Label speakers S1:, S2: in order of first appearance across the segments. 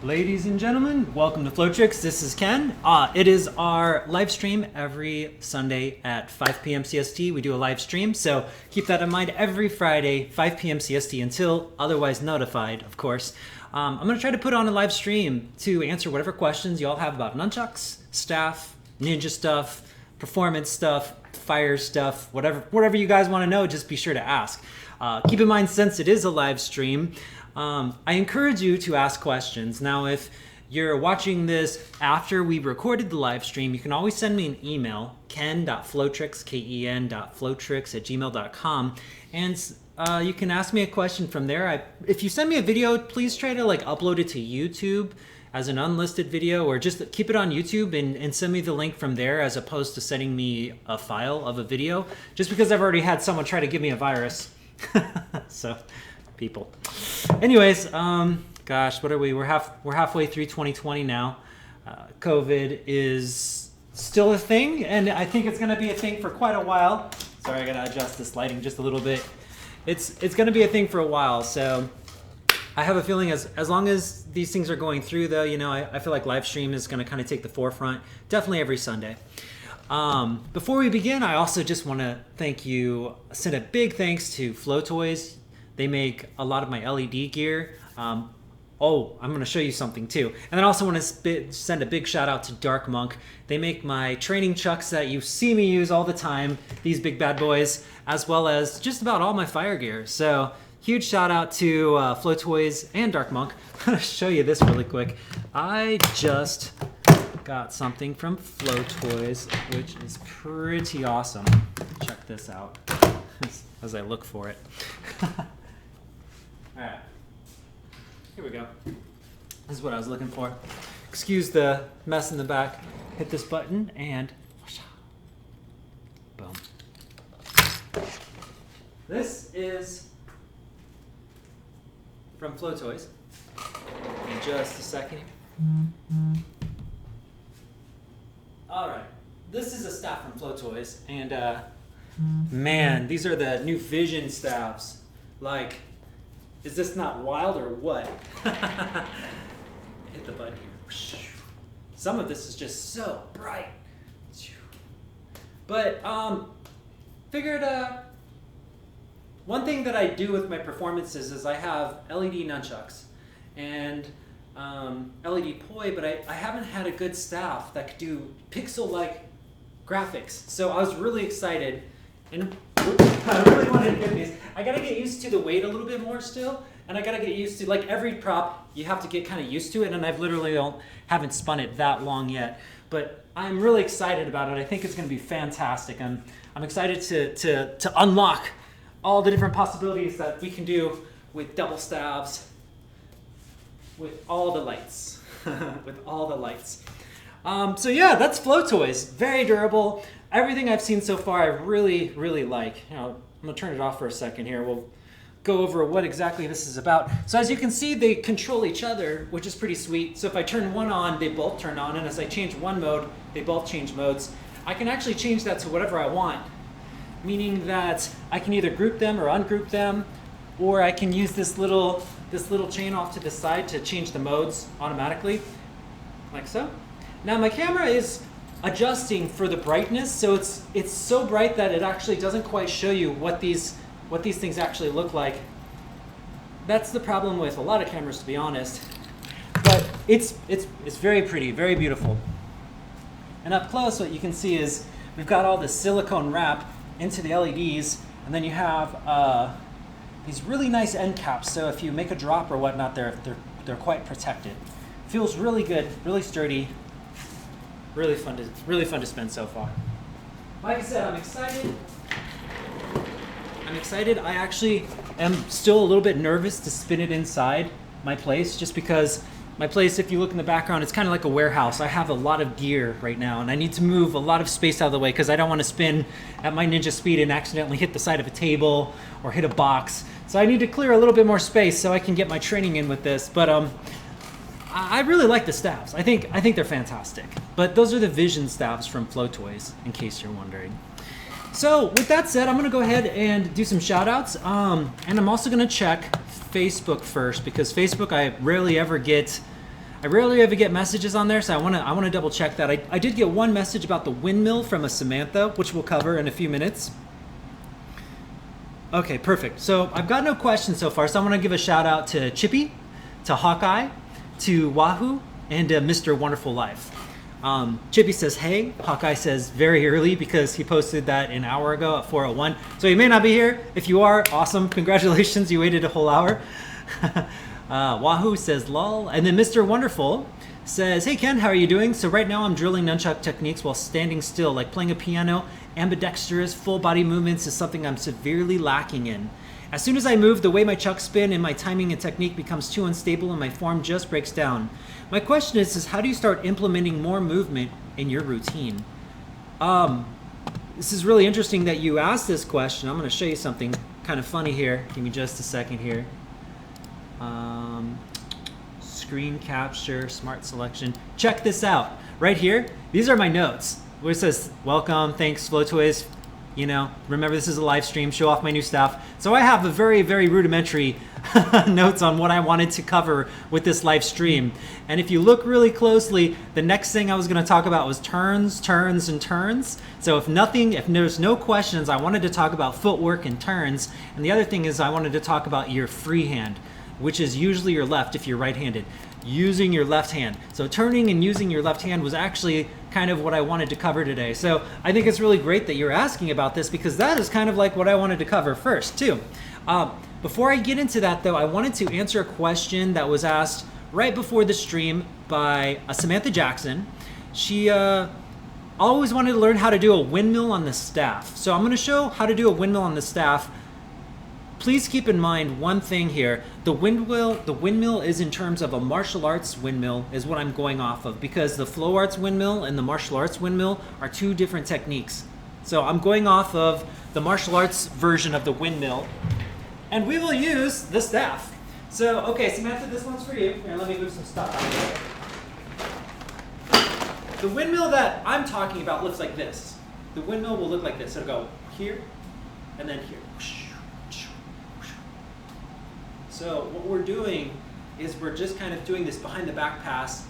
S1: Ladies and gentlemen, welcome to Flow Tricks. This is Ken. It is our live stream every Sunday at 5 p.m. CST. We do a live stream, so keep that in mind. Every Friday, 5 p.m. CST, until otherwise notified, of course. I'm going to try to put on a live stream to answer whatever questions you all have about nunchucks, staff, ninja stuff, performance stuff, fire stuff, whatever you guys want to know, just be sure to ask. Keep in mind, since it is a live stream, I encourage you to ask questions. Now, if you're watching this after we recorded the live stream, you can always send me an email, ken.flowtricks, ken.flowtricks@gmail.com, and you can ask me a question from there. If you send me a video, please try to upload it to YouTube as an unlisted video, or just keep it on YouTube and send me the link from there, as opposed to sending me a file of a video, just because I've already had someone try to give me a virus. So, people. Anyways, gosh, what are we? We're halfway through 2020 now. COVID is still a thing, and I think it's going to be a thing for quite a while. Sorry, I got to adjust this lighting just a little bit. It's going to be a thing for a while, so I have a feeling as long as these things are going through, though, I feel like live stream is going to kind of take the forefront, definitely every Sunday. Before we begin, I also just want to send a big thanks to Flow Toys. They make a lot of my LED gear. I'm going to show you something too. And then I also want to send a big shout out to Dark Monk. They make my training chucks that you see me use all the time, these big bad boys, as well as just about all my fire gear. So huge shout out to Flow Toys and Dark Monk. I'm going to show you this really quick. I just got something from Flow Toys, which is pretty awesome. Check this out as I look for it. All right, here we go. This is what I was looking for. Excuse the mess in the back. Hit this button and boom. This is from Flow Toys. In just a second. All right, this is a staff from Flow Toys, and man, these are the new Vision staffs. Is this not wild or what? Hit the button here. Some of this is just so bright. But figured one thing that I do with my performances is I have LED nunchucks and LED poi, but I haven't had a good staff that could do pixel-like graphics. So I was really excited, and I really wanted to get these. I gotta get used to the weight a little bit more still, and I gotta get used to, every prop, you have to get kind of used to it, and I've literally haven't spun it that long yet. But I'm really excited about it. I think it's gonna be fantastic. I'm excited to unlock all the different possibilities that we can do with double stabs, with all the lights, with all the lights. So yeah, that's Flow Toys. Very durable. Everything I've seen so far, I really, really like. I'm gonna turn it off for a second here. We'll go over what exactly this is about. So as you can see, they control each other, which is pretty sweet. So if I turn one on, they both turn on, and as I change one mode, they both change modes. I can actually change that to whatever I want, meaning that I can either group them or ungroup them, or I can use this little chain off to the side to change the modes automatically, like so. Now my camera is adjusting for the brightness, so it's so bright that it actually doesn't quite show you what these things actually look like. That's the problem with a lot of cameras, to be honest. But it's very pretty, very beautiful. And up close, what you can see is we've got all this silicone wrap into the LEDs, and then you have these really nice end caps. So if you make a drop or whatnot, they're quite protected. Feels really good, really sturdy. Really fun to spin so far. Like I said, I'm excited. I actually am still a little bit nervous to spin it inside my place, just because my place, if you look in the background, it's kind of like a warehouse. I have a lot of gear right now, and I need to move a lot of space out of the way because I don't want to spin at my ninja speed and accidentally hit the side of a table or hit a box. So I need to clear a little bit more space so I can get my training in with this. But I really like the staffs. I think they're fantastic. But those are the Vision staffs from Flow Toys, in case you're wondering. So with that said, I'm gonna go ahead and do some shout outs. And I'm also gonna check Facebook first, because Facebook, I rarely ever get I rarely ever get messages on there, so I wanna double check that. I did get one message about the windmill from a Samantha, which we'll cover in a few minutes. Okay, perfect. So I've got no questions so far, so I want to give a shout out to Chippy, to Hawkeye, to Wahoo, and to Mr. Wonderful Life. Chippy says, hey. Hawkeye says very early because he posted that an hour ago at 4:01. So he may not be here. If you are, awesome. Congratulations, you waited a whole hour. Wahoo says lol. And then Mr. Wonderful says, hey Ken, how are you doing? So right now I'm drilling nunchuck techniques while standing still, like playing a piano. Ambidextrous, full body movements is something I'm severely lacking in. As soon as I move, the way my chucks spin and my timing and technique becomes too unstable and my form just breaks down. My question is how do you start implementing more movement in your routine? This is really interesting that you asked this question. I'm going to show you something kind of funny here. Give me just a second here. Screen capture, smart selection. Check this out. Right here, these are my notes. Where it says, welcome, thanks, Flow Toys. You know, remember this is a live stream, show off my new stuff. So I have a very, very rudimentary notes on what I wanted to cover with this live stream. And if you look really closely, the next thing I was going to talk about was turns, turns, and turns. So if there's no questions, I wanted to talk about footwork and turns. And the other thing is I wanted to talk about your free hand, which is usually your left if you're right-handed. Using your left hand. So turning and using your left hand was actually kind of what I wanted to cover today. So I think it's really great that you're asking about this because that is kind of like what I wanted to cover first too. Before I get into that though, I wanted to answer a question that was asked right before the stream by Samantha Jackson. She always wanted to learn how to do a windmill on the staff. So I'm going to show how to do a windmill on the staff. Please keep in mind one thing here. The windmill is in terms of a martial arts windmill is what I'm going off of because the flow arts windmill and the martial arts windmill are two different techniques. So I'm going off of the martial arts version of the windmill and we will use the staff. So, okay, Samantha, this one's for you. Here, let me move some stuff out of here. The windmill that I'm talking about looks like this. The windmill will look like this. It'll go here and then here. So what we're doing is we're just kind of doing this behind the back pass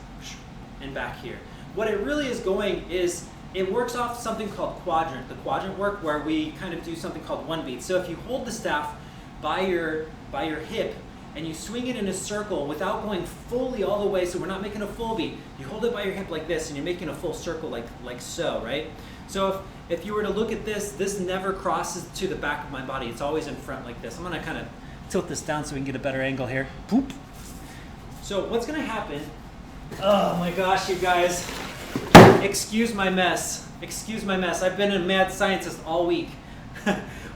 S1: and back here. What it really is going is it works off something called quadrant. The quadrant work where we kind of do something called one beat. So if you hold the staff by your hip and you swing it in a circle without going fully all the way, so we're not making a full beat, you hold it by your hip like this and you're making a full circle like so, right? So if you were to look at this never crosses to the back of my body. It's always in front like this. I'm gonna kind of tilt this down so we can get a better angle here. Poop. So what's gonna happen, oh my gosh, you guys, excuse my mess. Excuse my mess. I've been a mad scientist all week.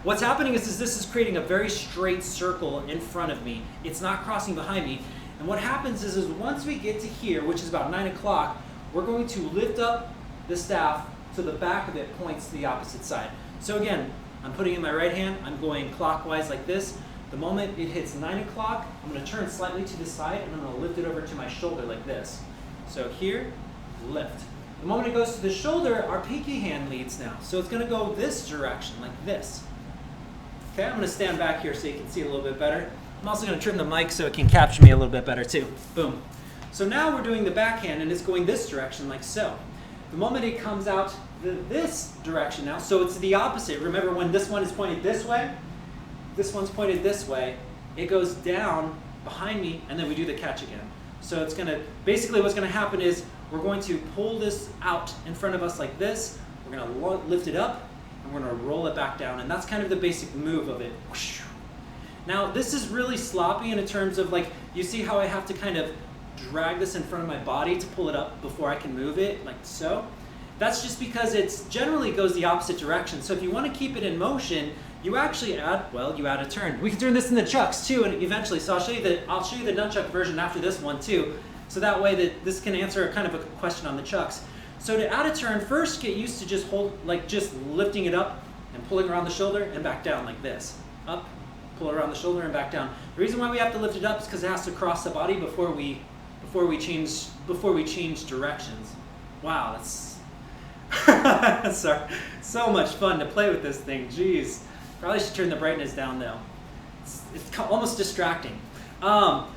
S1: What's happening is this is creating a very straight circle in front of me. It's not crossing behind me. And what happens is once we get to here, which is about 9 o'clock, we're going to lift up the staff so the back of it points to the opposite side. So again, I'm putting in my right hand, I'm going clockwise like this. The moment it hits 9 o'clock, I'm going to turn slightly to the side and I'm going to lift it over to my shoulder like this. So here, lift. The moment it goes to the shoulder, our pinky hand leads now. So it's going to go this direction, like this. Okay, I'm going to stand back here so you can see it a little bit better. I'm also going to trim the mic so it can capture me a little bit better too. Boom. So now we're doing the backhand and it's going this direction like so. The moment it comes out this direction now, so it's the opposite. Remember when this one is pointed this way? This one's pointed this way, it goes down behind me, and then we do the catch again. So it's gonna, basically what's gonna happen is we're going to pull this out in front of us like this, we're gonna lift it up, and we're gonna roll it back down, and that's kind of the basic move of it. Now this is really sloppy in terms of like, you see how I have to kind of drag this in front of my body to pull it up before I can move it, like so. That's just because it generally goes the opposite direction. So if you want to keep it in motion, you actually add a turn. We can turn this into chucks too, and eventually. So I'll show you the nunchuck version after this one too. So that way that this can answer a kind of a question on the chucks. So to add a turn, first get used to just just lifting it up and pulling around the shoulder and back down like this. Up, pull around the shoulder and back down. The reason why we have to lift it up is because it has to cross the body before we change directions. Wow, that's sorry. So much fun to play with this thing. Jeez. Probably should turn the brightness down though. It's almost distracting.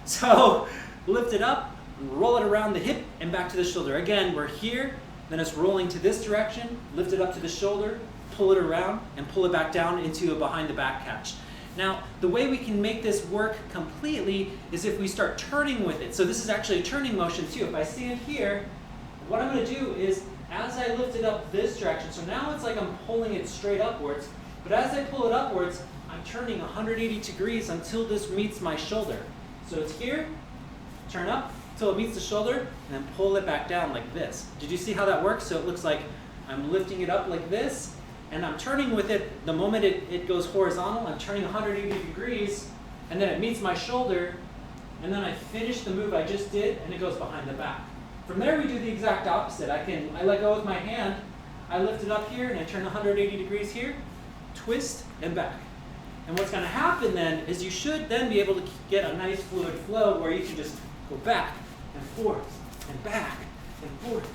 S1: So lift it up, and roll it around the hip and back to the shoulder. Again, we're here, then it's rolling to this direction, lift it up to the shoulder, pull it around, and pull it back down into a behind the back catch. Now, the way we can make this work completely is if we start turning with it. So this is actually a turning motion too. If I stand here, what I'm going to do is, as I lift it up this direction, so now it's like I'm pulling it straight upwards, but as I pull it upwards, I'm turning 180 degrees until this meets my shoulder. So it's here, turn up until it meets the shoulder, and then pull it back down like this. Did you see how that works? So it looks like I'm lifting it up like this, and I'm turning with it. The moment it goes horizontal, I'm turning 180 degrees, and then it meets my shoulder, and then I finish the move I just did, and it goes behind the back. From there, we do the exact opposite. I let go with my hand, I lift it up here, and I turn 180 degrees here, twist, and back. And what's going to happen then is you should then be able to get a nice fluid flow where you can just go back and forth and back and forth.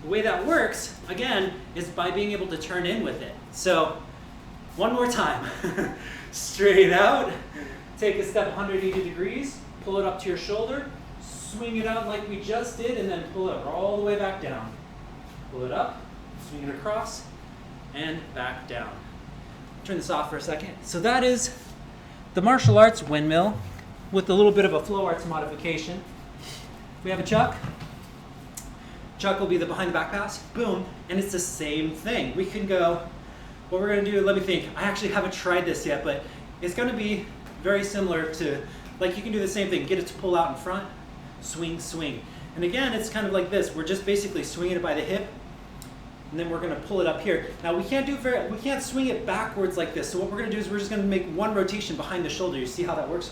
S1: The way that works, again, is by being able to turn in with it. So, one more time. Straight out, take a step 180 degrees, pull it up to your shoulder, swing it out like we just did, and then pull it all the way back down. Pull it up, swing it across, and back down. Turn this off for a second. So that is the martial arts windmill with a little bit of a flow arts modification. We have a chuck. Chuck will be the behind the back pass, boom, and it's the same thing. We can go, what we're gonna do, let me think. I actually haven't tried this yet, but it's gonna be very similar to, like you can do the same thing, get it to pull out in front, swing, swing. And again, it's kind of like this. We're just basically swinging it by the hip, and then we're gonna pull it up here. Now we can't swing it backwards like this. So what we're gonna do is we're just gonna make one rotation behind the shoulder. You see how that works?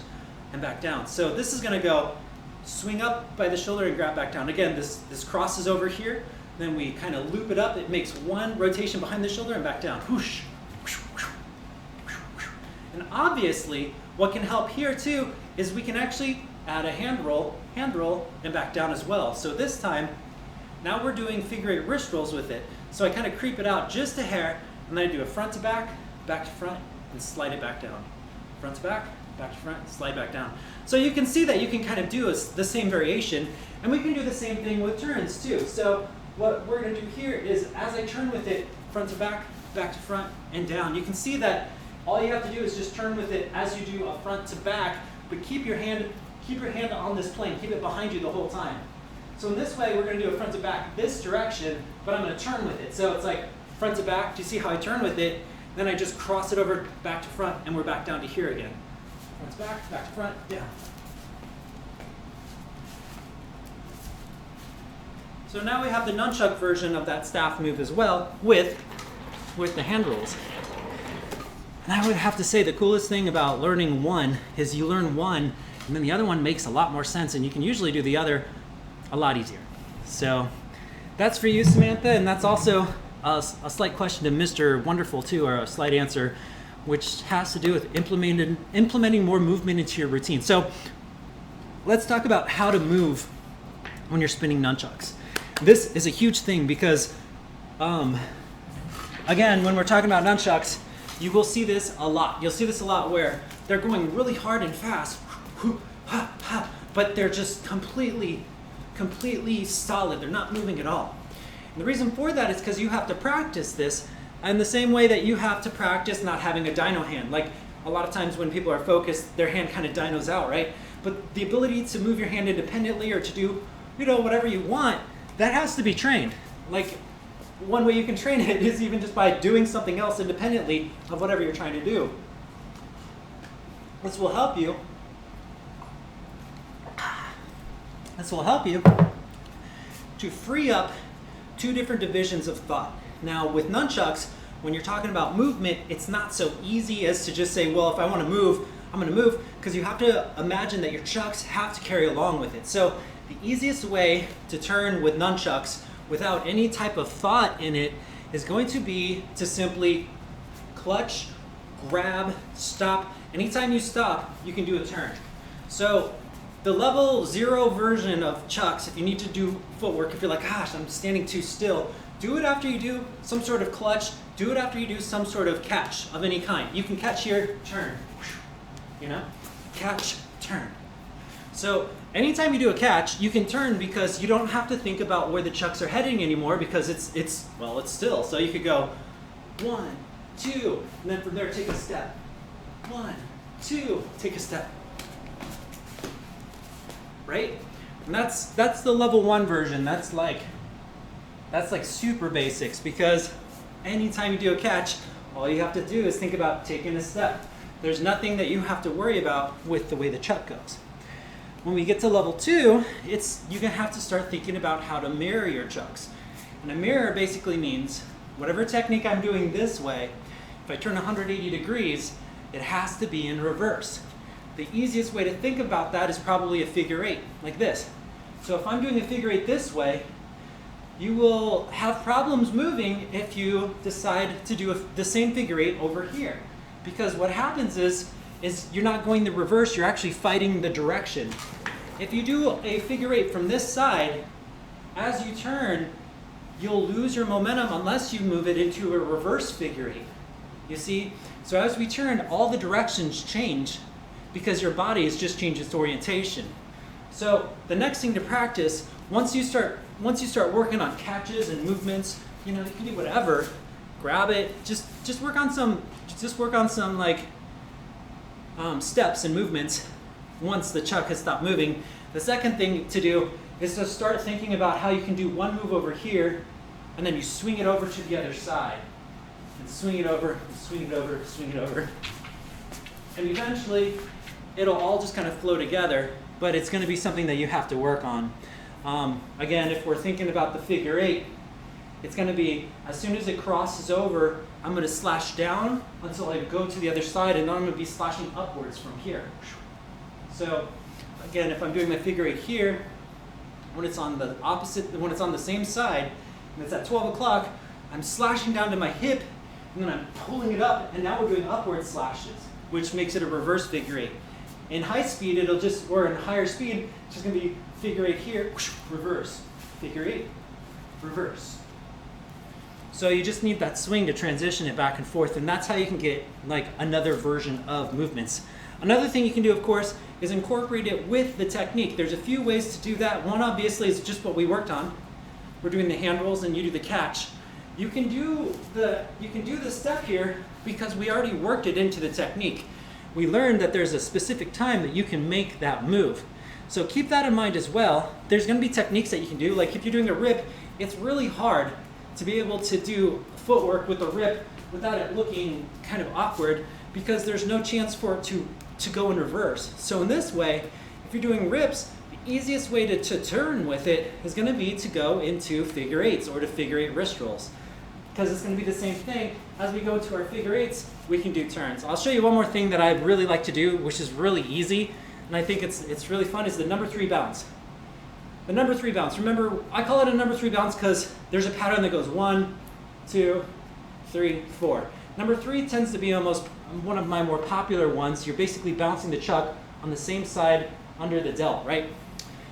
S1: And back down. So this is gonna go swing up by the shoulder and grab back down. Again, this crosses over here, then we kind of loop it up. It makes one rotation behind the shoulder and back down. Whoosh. And obviously, what can help here too is we can actually add a hand roll, and back down as well. So this time, now we're doing figure eight wrist rolls with it. So I kind of creep it out just a hair, and then I do a front to back to front, and slide it back down. Front to back to front, slide back down. So you can see that you can kind of do the same variation, and we can do the same thing with turns too. So what we're going to do here is, as I turn with it, front to back to front, and down, you can see that all you have to do is just turn with it as you do a front to back, but keep your hand on this plane, keep it behind you the whole time. So in this way, we're going to do a front to back this direction, but I'm going to turn with it. So it's like front to back. Do you see how I turn with it? Then I just cross it over back to front, and we're back down to here again. Front to back to front, down. So now we have the nunchuck version of that staff move as well with the hand rolls. And I would have to say the coolest thing about learning one is you learn one, and then the other one makes a lot more sense, and you can usually do the other a lot easier. So that's for you, Samantha, and that's also a slight question to Mr. Wonderful too, or a slight answer, which has to do with implementing more movement into your routine. So let's talk about how to move when you're spinning nunchucks. This is a huge thing because, again, when we're talking about nunchucks, you will see this a lot. You'll see this a lot where they're going really hard and fast, but they're just completely solid. They're not moving at all. And the reason for that is because you have to practice this in the same way that you have to practice not having a dyno hand. Like a lot of times when people are focused, their hand kind of dynos out, right? But the ability to move your hand independently or to do, whatever you want, that has to be trained. Like one way you can train it is even just by doing something else independently of whatever you're trying to do. This will help you to free up two different divisions of thought. Now with nunchucks, when you're talking about movement, it's not so easy as to just say, well, if I want to move, I'm going to move, because you have to imagine that your chucks have to carry along with it. So the easiest way to turn with nunchucks without any type of thought in it is going to be to simply clutch, grab, stop. Anytime you stop, you can do a turn. So the level 0 version of chucks, if you need to do footwork, if you're like, gosh, I'm standing too still, do it after you do some sort of clutch, do it after you do some sort of catch of any kind. You can catch here, turn. you know? Catch, turn. So anytime you do a catch, you can turn because you don't have to think about where the chucks are heading anymore because it's still. So you could go 1, 2, and then from there take a step. 1, 2, take a step. Right? And that's the level 1 version. That's like super basics because anytime you do a catch, all you have to do is think about taking a step. There's nothing that you have to worry about with the way the chuck goes. When we get to level 2, you're gonna have to start thinking about how to mirror your chucks. And a mirror basically means whatever technique I'm doing this way, if I turn 180 degrees, it has to be in reverse. The easiest way to think about that is probably a figure 8, like this. So if I'm doing a figure 8 this way, you will have problems moving if you decide to do the same figure 8 over here. Because what happens is you're not going the reverse, you're actually fighting the direction. If you do a figure 8 from this side, as you turn, you'll lose your momentum unless you move it into a reverse figure 8. You see? So as we turn, all the directions change because your body has just changed its orientation. So the next thing to practice, once you start working on catches and movements, you know, you can do whatever, grab it, just work on some like steps and movements once the chuck has stopped moving. The second thing to do is to start thinking about how you can do one move over here and then you swing it over to the other side. And swing it over, and swing it over, swing it over. And eventually, it'll all just kind of flow together, but it's going to be something that you have to work on. Again, if we're thinking about the figure 8, it's going to be, as soon as it crosses over, I'm going to slash down until I go to the other side, and then I'm going to be slashing upwards from here. So, again, if I'm doing my figure 8 here, when it's on the opposite, when it's on the same side, and it's at 12 o'clock, I'm slashing down to my hip, and then I'm pulling it up, and now we're doing upward slashes, which makes it a reverse figure 8. In high speed, or in higher speed, it's just going to be figure 8 here, reverse, figure 8, reverse. So you just need that swing to transition it back and forth, and that's how you can get like another version of movements. Another thing you can do, of course, is incorporate it with the technique. There's a few ways to do that. One, obviously, is just what we worked on. We're doing the hand rolls, and you do the catch. You can do the step here because we already worked it into the technique. We learned that there's a specific time that you can make that move. So keep that in mind as well. There's going to be techniques that you can do. Like if you're doing a rip, it's really hard to be able to do footwork with a rip without it looking kind of awkward because there's no chance for it to go in reverse. So in this way, if you're doing rips, the easiest way to turn with it is going to be to go into figure 8s or to figure 8 wrist rolls. Because it's going to be the same thing. As we go to our figure 8s, we can do turns. I'll show you one more thing that I really like to do, which is really easy, and I think it's really fun, is the number 3 bounce. The number 3 bounce. Remember, I call it a number 3 bounce because there's a pattern that goes 1, 2, 3, 4. Number 3 tends to be almost one of my more popular ones. You're basically bouncing the chuck on the same side under the delt, right?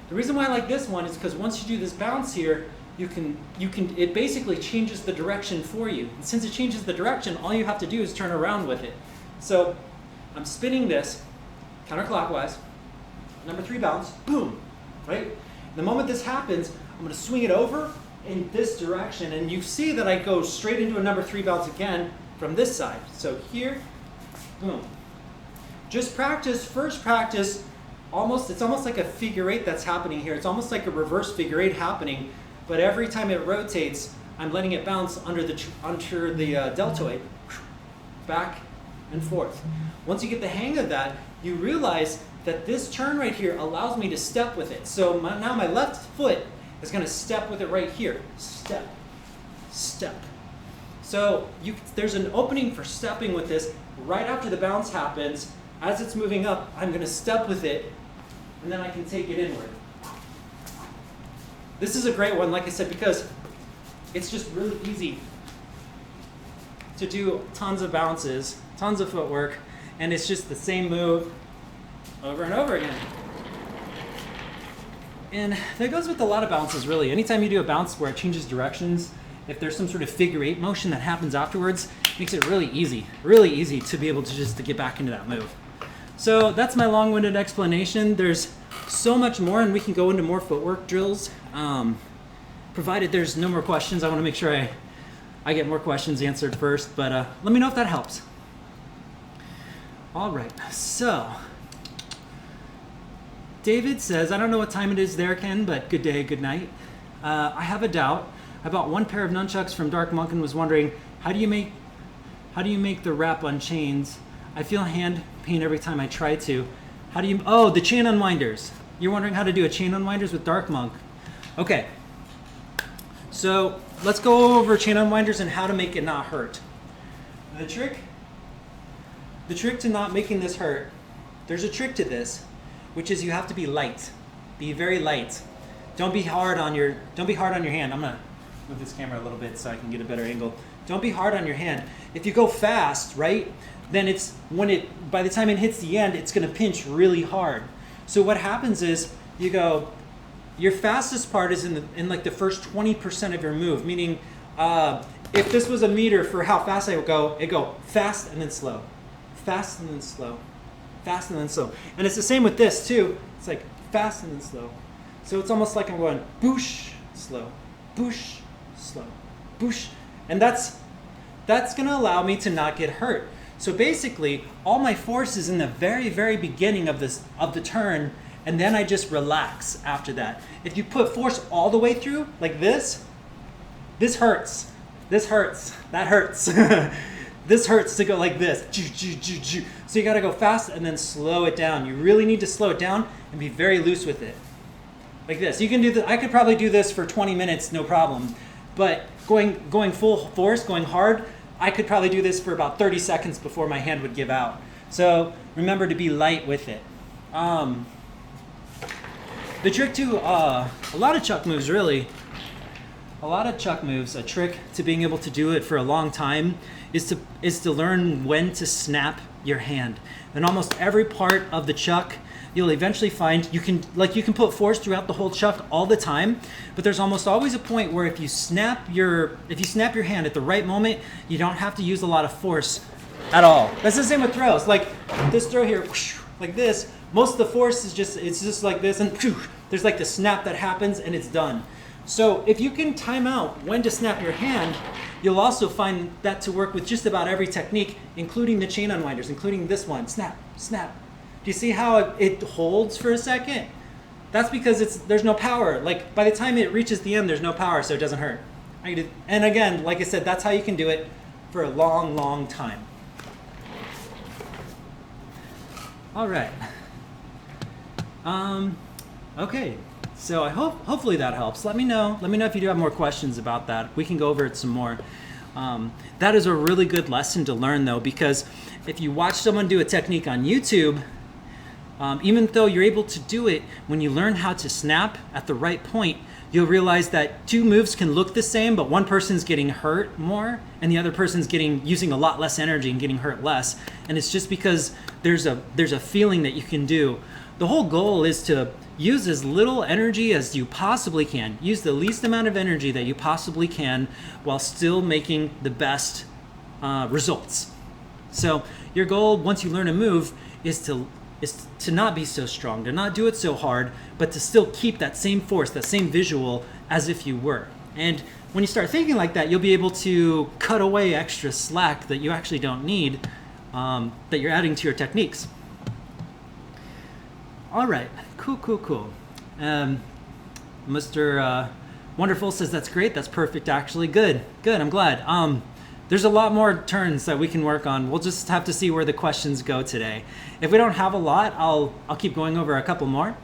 S1: The reason why I like this one is because once you do this bounce here, it basically changes the direction for you. And since it changes the direction, all you have to do is turn around with it. So I'm spinning this counterclockwise, number 3 bounce, boom, right? The moment this happens, I'm going to swing it over in this direction, and you see that I go straight into a number 3 bounce again from this side. So here, boom. Just practice, first practice, it's almost like a figure 8 that's happening here. It's almost like a reverse figure 8 happening. But every time it rotates, I'm letting it bounce under the deltoid, back and forth. Once you get the hang of that, you realize that this turn right here allows me to step with it. So now my left foot is going to step with it right here. Step, step. So there's an opening for stepping with this. Right after the bounce happens, as it's moving up, I'm going to step with it, and then I can take it inward. This is a great one, like I said, because it's just really easy to do tons of bounces, tons of footwork, and it's just the same move over and over again. And that goes with a lot of bounces, really. Anytime you do a bounce where it changes directions, if there's some sort of figure 8 motion that happens afterwards, it makes it really easy to be able to get back into that move. So that's my long-winded explanation. There's so much more, and we can go into more footwork drills. Provided there's no more questions, I want to make sure I get more questions answered first, but let me know if that helps. All right, so David says, I don't know what time it is there, Ken, but good day, good night. I have a doubt. I bought one pair of nunchucks from Dark Monk and was wondering, how do you make the wrap on chains? I feel hand pain every time I try to. How do you, oh, the chain unwinders. You're wondering how to do a chain unwinders with Dark Monk. Okay, so let's go over chain unwinders and how to make it not hurt. The trick to not making this hurt, there's a trick to this, which is you have to be light. Be very light. Don't be hard on your hand. I'm gonna move this camera a little bit so I can get a better angle. Don't be hard on your hand. If you go fast, right, then by the time it hits the end, it's gonna pinch really hard. So what happens is you go, your fastest part is in like the first 20% of your move, meaning if this was a meter for how fast I would go, it'd go fast and then slow, fast and then slow, fast and then slow. And it's the same with this too. It's like fast and then slow. So it's almost like I'm going boosh, slow, boosh, slow, boosh. And that's gonna allow me to not get hurt. So basically, all my force is in the very, very beginning of the turn, and then I just relax after that. If you put force all the way through, like this hurts. This hurts. That hurts. This hurts to go like this. So you gotta go fast and then slow it down. You really need to slow it down and be very loose with it. Like this. You can do I could probably do this for 20 minutes, no problem. But going full force, going hard, I could probably do this for about 30 seconds before my hand would give out. So remember to be light with it. The trick to a lot of chuck moves, really, a trick to being able to do it for a long time is to learn when to snap your hand. And almost every part of the chuck, you'll eventually find you can put force throughout the whole chuck all the time, but there's almost always a point where if you snap your hand at the right moment, you don't have to use a lot of force at all. That's the same with throws. Like this throw here, like this, most of the force is just like this, and there's like the snap that happens and it's done. So if you can time out when to snap your hand, you'll also find that to work with just about every technique, including the chain unwinders, including this one, snap, snap. Do you see how it holds for a second? That's because there's no power. Like by the time it reaches the end, there's no power, so it doesn't hurt. And again, like I said, that's how you can do it for a long, long time. All right. Okay. So hopefully that helps. Let me know if you do have more questions about that. We can go over it some more. That is a really good lesson to learn though, because if you watch someone do a technique on YouTube, even though you're able to do it, when you learn how to snap at the right point, you'll realize that two moves can look the same, but one person's getting hurt more and the other person's using a lot less energy and getting hurt less. And it's just because there's a feeling that you can do. The whole goal is to use as little energy as you possibly can. Use the least amount of energy that you possibly can while still making the best results. So your goal, once you learn a move, is to not be so strong, to not do it so hard, but to still keep that same force, that same visual as if you were. And when you start thinking like that, you'll be able to cut away extra slack that you actually don't need, that you're adding to your techniques. All right, cool. Mr. Wonderful says that's great, that's perfect actually. Good, I'm glad. There's a lot more turns that we can work on. We'll just have to see where the questions go today. If we don't have a lot, I'll keep going over a couple more.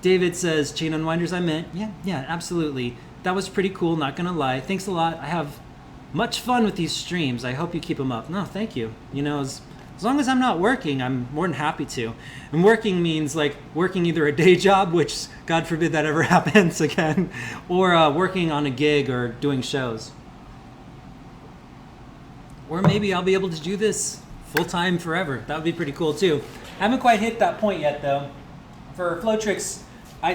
S1: David says, chain unwinders I meant. Yeah, absolutely. That was pretty cool, not gonna lie. Thanks a lot. I have much fun with these streams. I hope you keep them up. No, thank you. You know, as long as I'm not working, I'm more than happy to. And working means like working either a day job, which God forbid that ever happens again, or working on a gig or doing shows. Or maybe I'll be able to do this full-time forever. That would be pretty cool too. I haven't quite hit that point yet though. For flow tricks,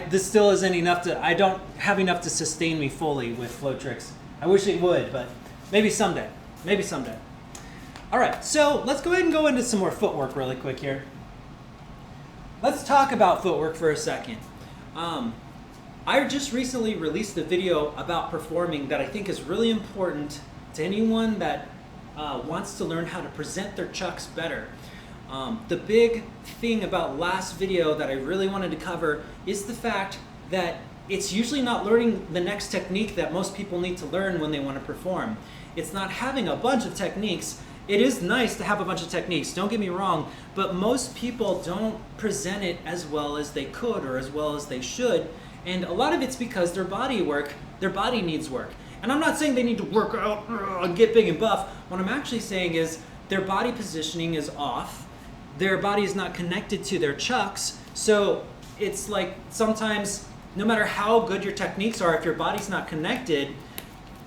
S1: this still isn't enough I don't have enough to sustain me fully with flow tricks. I wish it would, but maybe someday. All right, so let's go ahead and go into some more footwork really quick here. Let's talk about footwork for a second. I just recently released a video about performing that I think is really important to anyone that wants to learn how to present their chucks better. The big thing about last video that I really wanted to cover is the fact that it's usually not learning the next technique that most people need to learn when they want to perform. It's not having a bunch of techniques. It is nice to have a bunch of techniques, don't get me wrong, but most people don't present it as well as they could or as well as they should. And a lot of it's because their body needs work. And I'm not saying they need to work out and get big and buff. What I'm actually saying is their body positioning is off. Their body is not connected to their chucks. So it's like sometimes, no matter how good your techniques are, if your body's not connected,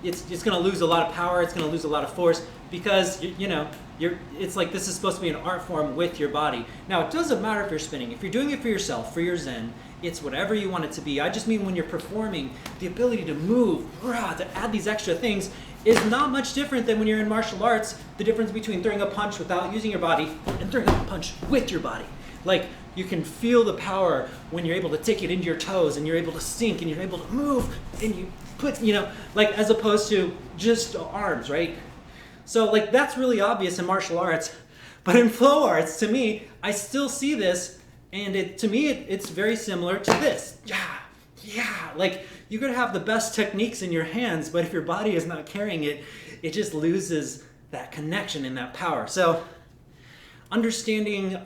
S1: it's going to lose a lot of power. It's going to lose a lot of force because it's like this is supposed to be an art form with your body. Now it doesn't matter if you're spinning. If you're doing it for yourself, for your zen, it's whatever you want it to be. I just mean when you're performing, the ability to move, to add these extra things is not much different than when you're in martial arts. The difference between throwing a punch without using your body and throwing a punch with your body. Like, you can feel the power when you're able to take it into your toes and you're able to sink and you're able to move and you put, like as opposed to just arms, right? So like that's really obvious in martial arts, but in flow arts, to me, I still see this, and it's very similar to this. Yeah, like you could have the best techniques in your hands, but if your body is not carrying it, it just loses that connection and that power. So understanding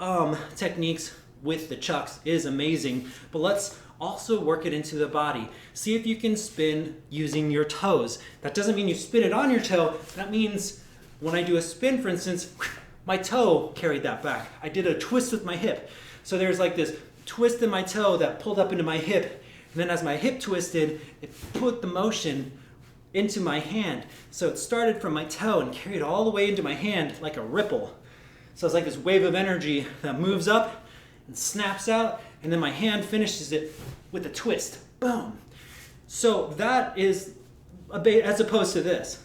S1: techniques with the chucks is amazing, but let's also work it into the body. See if you can spin using your toes. That doesn't mean you spin it on your toe. That means when I do a spin, for instance, my toe carried that back. I did a twist with my hip. So there's like this twist in my toe that pulled up into my hip, and then as my hip twisted, it put the motion into my hand. So it started from my toe and carried all the way into my hand like a ripple. So it's like this wave of energy that moves up and snaps out, and then my hand finishes it with a twist. Boom. So that is as opposed to this.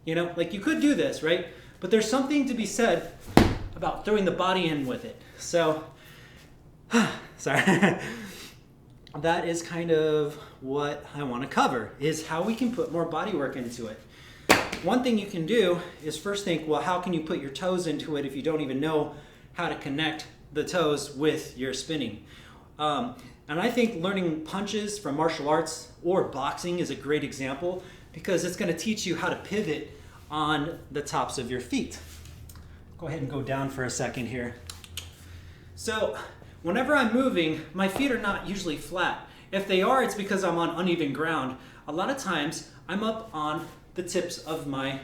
S1: Like you could do this, right? But there's something to be said about throwing the body in with it. So, sorry. That is kind of what I want to cover, is how we can put more body work into it. One thing you can do is first think, well, how can you put your toes into it if you don't even know how to connect the toes with your spinning? And I think learning punches from martial arts or boxing is a great example because it's going to teach you how to pivot on the tops of your feet. Go ahead and go down for a second here. So whenever I'm moving, my feet are not usually flat. If they are, it's because I'm on uneven ground. A lot of times I'm up on the tips of my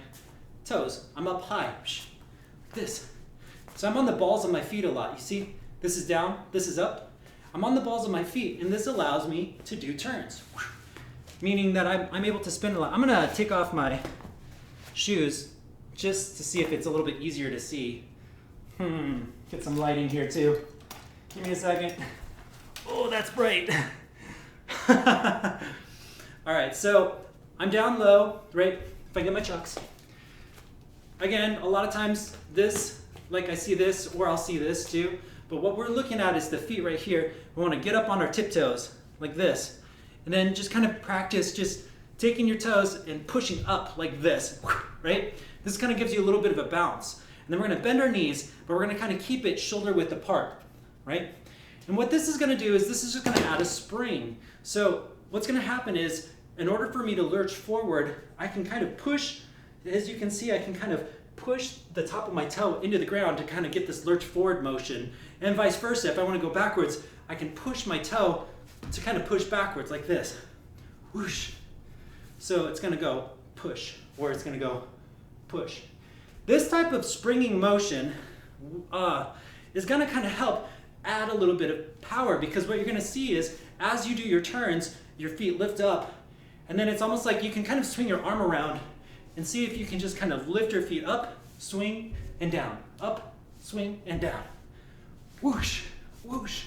S1: toes. I'm up high, like this. So I'm on the balls of my feet a lot. You see, this is down, this is up. I'm on the balls of my feet, and this allows me to do turns, meaning that I'm able to spin a lot. I'm gonna take off my shoes just to see if it's a little bit easier to see. Get some lighting here too. Give me a second. Oh, that's bright. All right, so I'm down low, right? If I get my chucks. Again, a lot of times this, like I see this, or I'll see this too. But what we're looking at is the feet right here. We want to get up on our tiptoes, like this. And then just kind of practice just taking your toes and pushing up like this, right? This kind of gives you a little bit of a bounce. And then we're going to bend our knees, but we're going to kind of keep it shoulder width apart, right? And what this is going to do is this is just going to add a spring. So what's going to happen is, in order for me to lurch forward, I can kind of push, as you can see, I can kind of push the top of my toe into the ground to kind of get this lurch forward motion. And vice versa, if I want to go backwards, I can push my toe to kind of push backwards like this. Whoosh. So it's going to go push, or it's going to go push. This type of springing motion is going to kind of help add a little bit of power, because what you're going to see is as you do your turns, your feet lift up, and then it's almost like you can kind of swing your arm around and see if you can just kind of lift your feet up, swing, and down. Up, swing, and down. Whoosh, whoosh.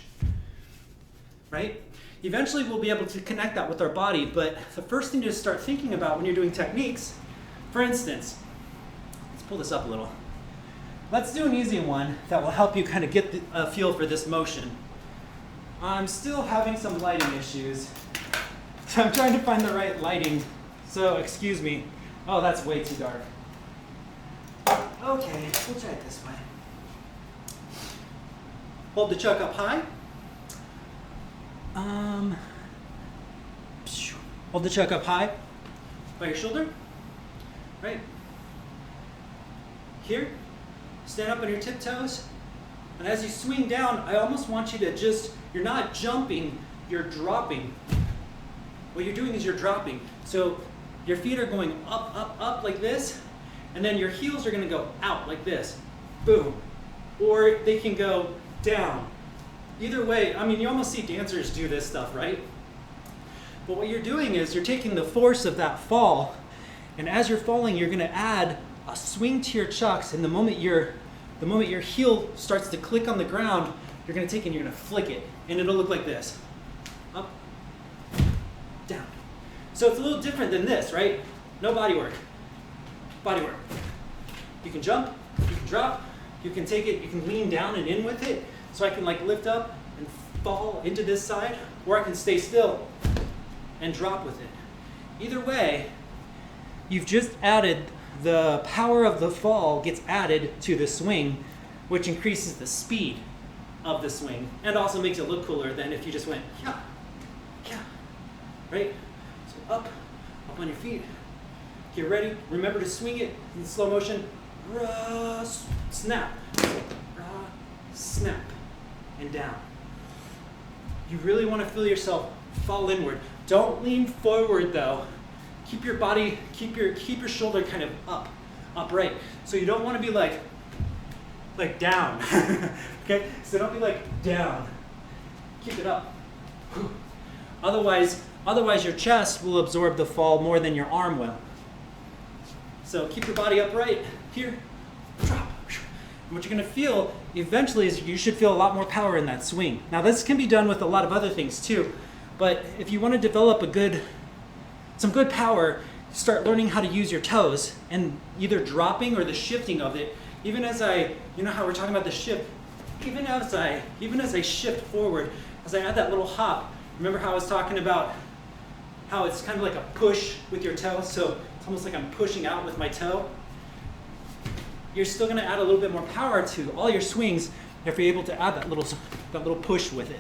S1: Right? Eventually we'll be able to connect that with our body, but the first thing to start thinking about when you're doing techniques, for instance, let's pull this up a little. let's do an easy one that will help you kind of get a feel for this motion. I'm still having some lighting issues, so I'm trying to find the right lighting. So excuse me. Oh, that's way too dark. Okay, we'll try it this way. Hold the chuck up high. Hold the chuck up high by your shoulder. Right. Here, stand up on your tiptoes. And as you swing down, I almost want you to just, you're not jumping, you're dropping. What you're doing is you're dropping. So your feet are going up, up, up like this, and then your heels are gonna go out like this. Boom. Or they can go down. Either way, I mean, you almost see dancers do this stuff, right? But what you're doing is you're taking the force of that fall, and as you're falling, you're gonna add a swing to your chucks, and the moment your heel starts to click on the ground, you're gonna take and you're gonna flick it, and it'll look like this. Up, down. So it's a little different than this, right? No body work. Body work. You can jump, you can drop, you can take it, you can lean down and in with it. So I can like lift up and fall into this side, or I can stay still and drop with it. Either way, you've just added, the power of the fall gets added to the swing, which increases the speed of the swing and also makes it look cooler than if you just went, yeah, yeah, right? So up on your feet, get ready, remember to swing it in slow motion, snap, snap, and down. You really want to feel yourself fall inward. Don't lean forward though. Keep your body, keep your shoulder kind of upright. So you don't want to be like down. Okay? So don't be like down. Keep it up. Otherwise your chest will absorb the fall more than your arm will. So keep your body upright. Here, drop. And what you're going to feel eventually is you should feel a lot more power in that swing. Now this can be done with a lot of other things too, but if you want to develop some good power, start learning how to use your toes and either dropping or the shifting of it. Even as you know how we're talking about the shift, even as I shift forward, as I add that little hop, remember how I was talking about how it's kind of like a push with your toe, so it's almost like I'm pushing out with my toe. You're still going to add a little bit more power to all your swings if you're able to add that little push with it.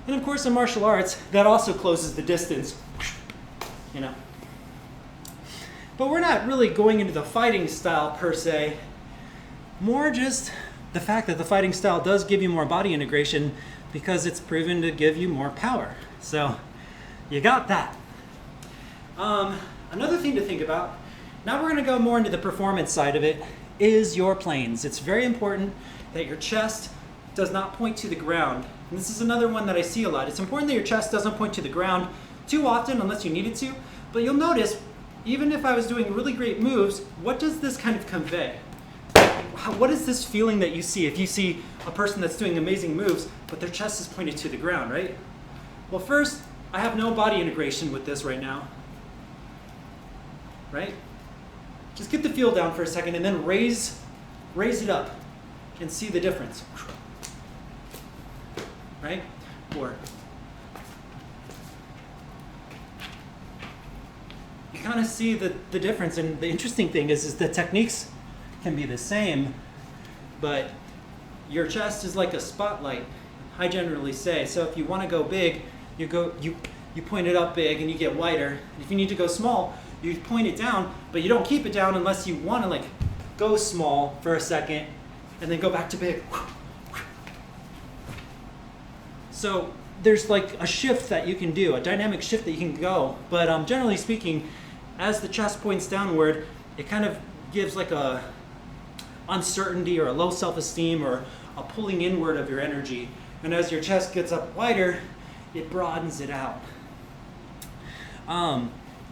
S1: And of course in martial arts, that also closes the distance, you know. But we're not really going into the fighting style per se, more just the fact that the fighting style does give you more body integration because it's proven to give you more power. So you got that. Another thing to think about, now we're going to go more into the performance side of it, is your planes. It's very important that your chest does not point to the ground. And this is another one that I see a lot. It's important that your chest doesn't point to the ground too often unless you need it to. But you'll notice, even if I was doing really great moves, what does this kind of convey? What is this feeling that you see if you see a person that's doing amazing moves, but their chest is pointed to the ground, right? Well, first, I have no body integration with this right now, right? Just get the feel down for a second and then raise it up and see the difference, right? Or you kind of see the difference, and the interesting thing is the techniques can be the same, but your chest is like a spotlight, I generally say. So if you want to go big, you point it up big and you get wider. And if you need to go small, you point it down, but you don't keep it down unless you want to like go small for a second and then go back to big. So there's like a shift that you can do, a dynamic shift that you can go. But generally speaking, as the chest points downward, it kind of gives like a uncertainty or a low self-esteem or a pulling inward of your energy. And as your chest gets up wider, it broadens it out.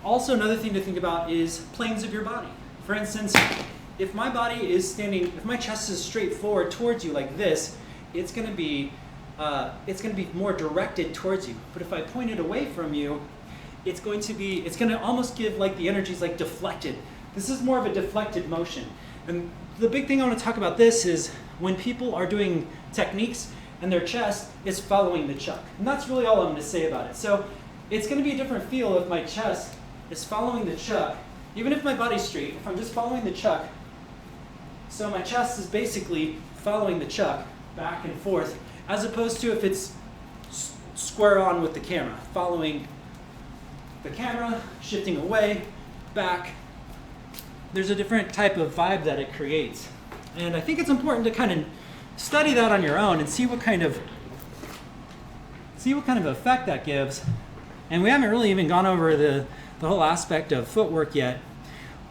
S1: Also, another thing to think about is planes of your body. For instance, if my body is standing, if my chest is straight forward towards you like this, it's going to be more directed towards you. But if I point it away from you, it's going to almost give like the energy's like deflected. This is more of a deflected motion. And the big thing I want to talk about this is when people are doing techniques and their chest is following the chuck. And that's really all I'm going to say about it. So it's going to be a different feel if my chest is following the chuck, even if my body's straight, if I'm just following the chuck. So my chest is basically following the chuck back and forth, as opposed to if it's square on with the camera, following the camera, shifting away, back. There's a different type of vibe that it creates. And I think it's important to kind of study that on your own and see what kind of effect that gives. And we haven't really even gone over the whole aspect of footwork yet,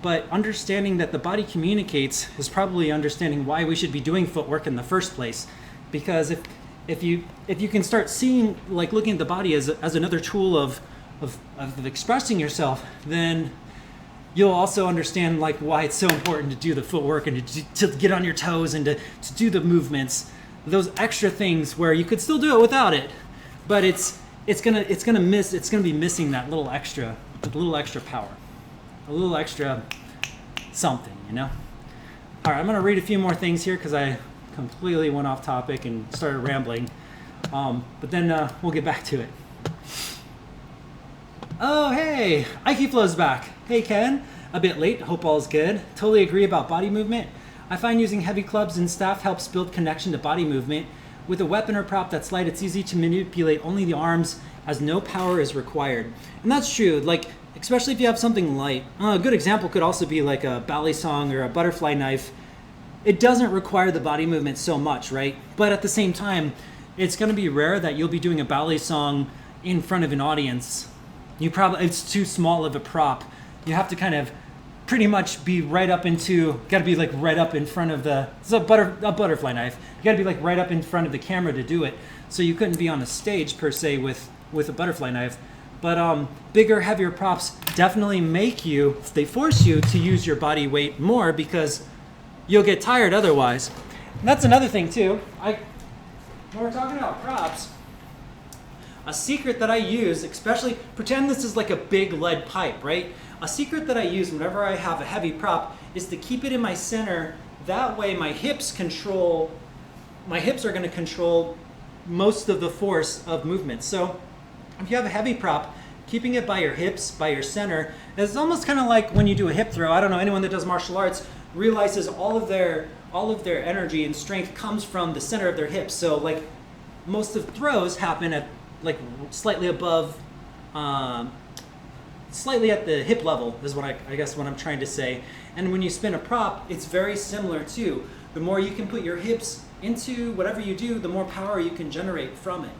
S1: but understanding that the body communicates is probably understanding why we should be doing footwork in the first place. Because if you can start seeing, like looking at the body as another tool of expressing yourself, then you'll also understand like why it's so important to do the footwork and to get on your toes and to do the movements, those extra things where you could still do it without it, but it's gonna be missing that little extra power, a little extra something, you know. All right, I'm gonna read a few more things here because I completely went off topic and started rambling, but then we'll get back to it. Oh, hey, Aikiflow's back. Hey, Ken. A bit late. Hope all's good. Totally agree about body movement. I find using heavy clubs and staff helps build connection to body movement. With a weapon or prop that's light, it's easy to manipulate only the arms as no power is required. And that's true, like, especially if you have something light. A good example could also be like a ballet song or a butterfly knife. It doesn't require the body movement so much, right? But at the same time, it's going to be rare that you'll be doing a ballet song in front of an audience. It's too small of a prop. You have to kind of pretty much be right up in front of it's a butterfly knife. You gotta be like right up in front of the camera to do it. So you couldn't be on a stage per se with a butterfly knife. But bigger, heavier props definitely they force you to use your body weight more because you'll get tired otherwise. And that's another thing too. When we're talking about props, a secret that I use, especially, pretend this is like a big lead pipe, right? A secret that I use whenever I have a heavy prop is to keep it in my center. That way my hips are going to control most of the force of movement. So if you have a heavy prop, keeping it by your hips, by your center, is almost kind of like when you do a hip throw. I don't know, anyone that does martial arts realizes all of their energy and strength comes from the center of their hips. So like most of throws happen at like slightly above, slightly at the hip level is what I guess what I'm trying to say. And when you spin a prop, it's very similar too. The more you can put your hips into whatever you do, the more power you can generate from it,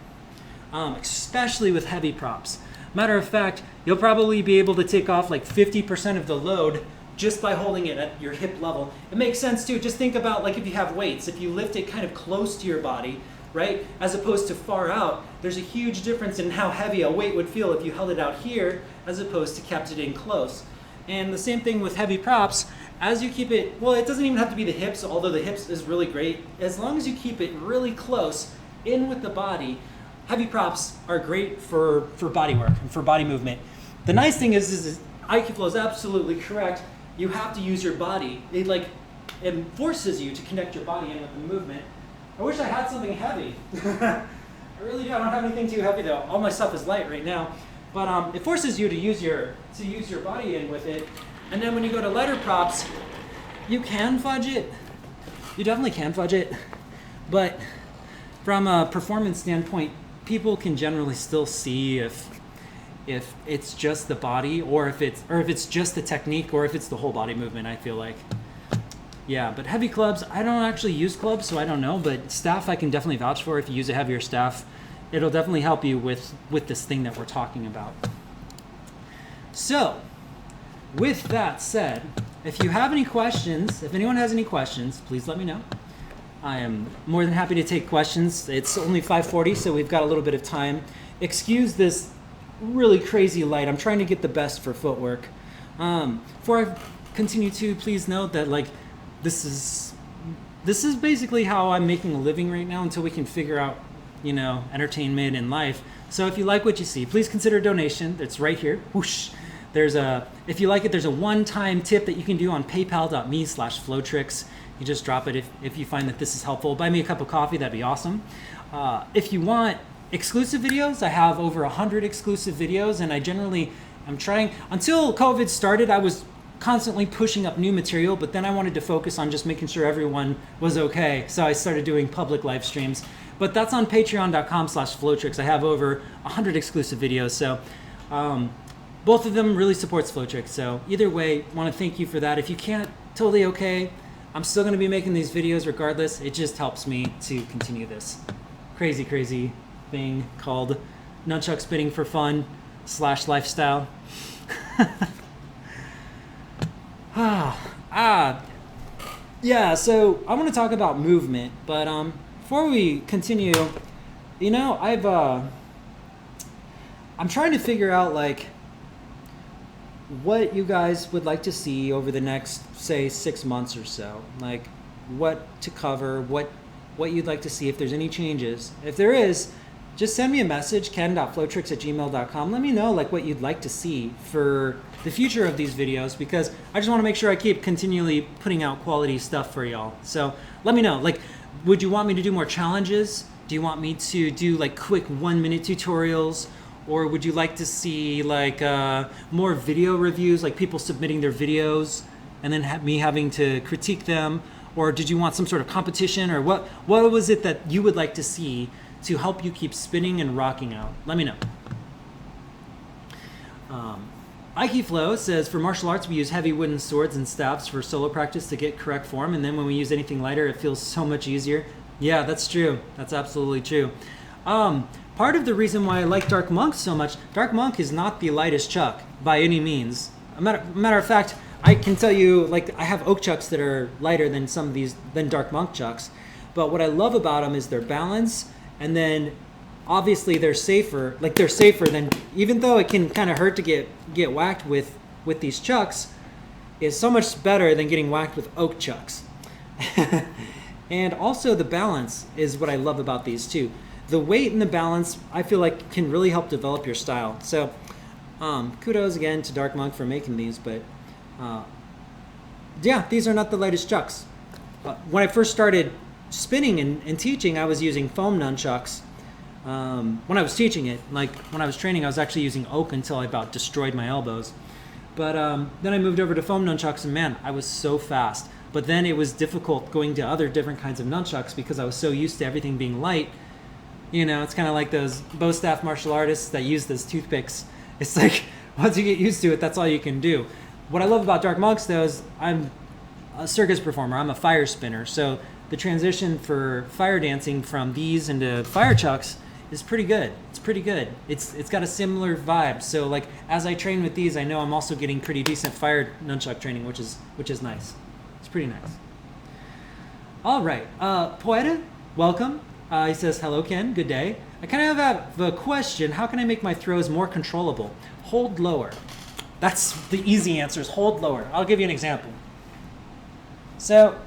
S1: especially with heavy props. Matter of fact, you'll probably be able to take off like 50% of the load just by holding it at your hip level. It makes sense too. Just think about like if you have weights, if you lift it kind of close to your body, right, as opposed to far out, there's a huge difference in how heavy a weight would feel if you held it out here as opposed to kept it in close. And the same thing with heavy props. As you keep it, well, it doesn't even have to be the hips, although the hips is really great. As long as you keep it really close in with the body, heavy props are great for body work and for body movement. The nice thing is Aikiflow is absolutely correct. You have to use your body. It forces you to connect your body in with the movement. I wish I had something heavy. I really do. I don't have anything too heavy though. All my stuff is light right now. But it forces you to use your body in with it. And then when you go to lighter props, you can fudge it. You definitely can fudge it. But from a performance standpoint, people can generally still see if it's just the body or if it's just the technique or if it's the whole body movement, I feel like. Yeah, but heavy clubs, I don't actually use clubs, so I don't know, but staff I can definitely vouch for. If you use a heavier staff, it'll definitely help you with this thing that we're talking about. So, with that said, if you have any questions, if anyone has any questions, please let me know. I am more than happy to take questions. It's only 5:40, so we've got a little bit of time. Excuse this really crazy light. I'm trying to get the best for footwork. Before I continue to, please note that this is basically how I'm making a living right now until we can figure out, entertainment and life. So if you like what you see, please consider a donation. It's right here. Whoosh. If you like it, there's a one-time tip that you can do on paypal.me/flowtricks. You just drop it if you find that this is helpful. Buy me a cup of coffee, that'd be awesome. If you want exclusive videos, I have over 100 exclusive videos, and I'm trying, until COVID started, I was constantly pushing up new material, but then I wanted to focus on just making sure everyone was okay. So I started doing public live streams, but that's on patreon.com/flowtricks. I have over 100 exclusive videos. So both of them really supports Flowtricks. So either way, want to thank you for that. If you can't, totally okay. I'm still going to be making these videos regardless. It just helps me to continue this crazy thing called nunchuck spinning for fun / lifestyle. Yeah, so I want to talk about movement, but before we continue, you know, I'm trying to figure out like what you guys would like to see over the next, say, 6 months or so. Like what to cover, what you'd like to see, if there's any changes. If there is, just send me a message, ken.flowtricks@gmail.com. Let me know like what you'd like to see for the future of these videos, because I just want to make sure I keep continually putting out quality stuff for y'all. So let me know, like, would you want me to do more challenges? Do you want me to do like quick 1-minute tutorials? Or would you like to see like more video reviews, like people submitting their videos and then me having to critique them? Or did you want some sort of competition? Or what was it that you would like to see to help you keep spinning and rocking out? Let me know. Ike Flow says, for martial arts, we use heavy wooden swords and staves for solo practice to get correct form. And then when we use anything lighter, it feels so much easier. Yeah, that's true. That's absolutely true. Part of the reason why I like Dark Monk so much, Dark Monk is not the lightest chuck by any means. Matter of fact, I can tell you, like, I have oak chucks that are lighter than than Dark Monk chucks. But what I love about them is their balance, and then obviously they're safer. Like, they're safer than, even though it can kind of hurt to get whacked with these chucks, is so much better than getting whacked with oak chucks. And also the balance is what I love about these too. The weight and the balance, I feel like, can really help develop your style. So kudos again to Dark Monk for making these, but yeah, these are not the lightest chucks. When I first started spinning and teaching, I was using foam nunchucks. When I was teaching it, like when I was training, I was actually using oak until I about destroyed my elbows. But then I moved over to foam nunchucks, and man, I was so fast. But then it was difficult going to other different kinds of nunchucks because I was so used to everything being light. You know, it's kind of like those bow staff martial artists that use those toothpicks. It's like, once you get used to it, that's all you can do. What I love about Dark Monks, though, is I'm a circus performer. I'm a fire spinner. So the transition for fire dancing from these into fire chucks is pretty good. It's pretty good. It's got a similar vibe. So like, as I train with these, I know I'm also getting pretty decent fire nunchuck training, which is nice. It's pretty nice. All right, Poeta, welcome. He says, hello, Ken. Good day. I kind of have a question. How can I make my throws more controllable? Hold lower. That's the easy answer, is hold lower. I'll give you an example. So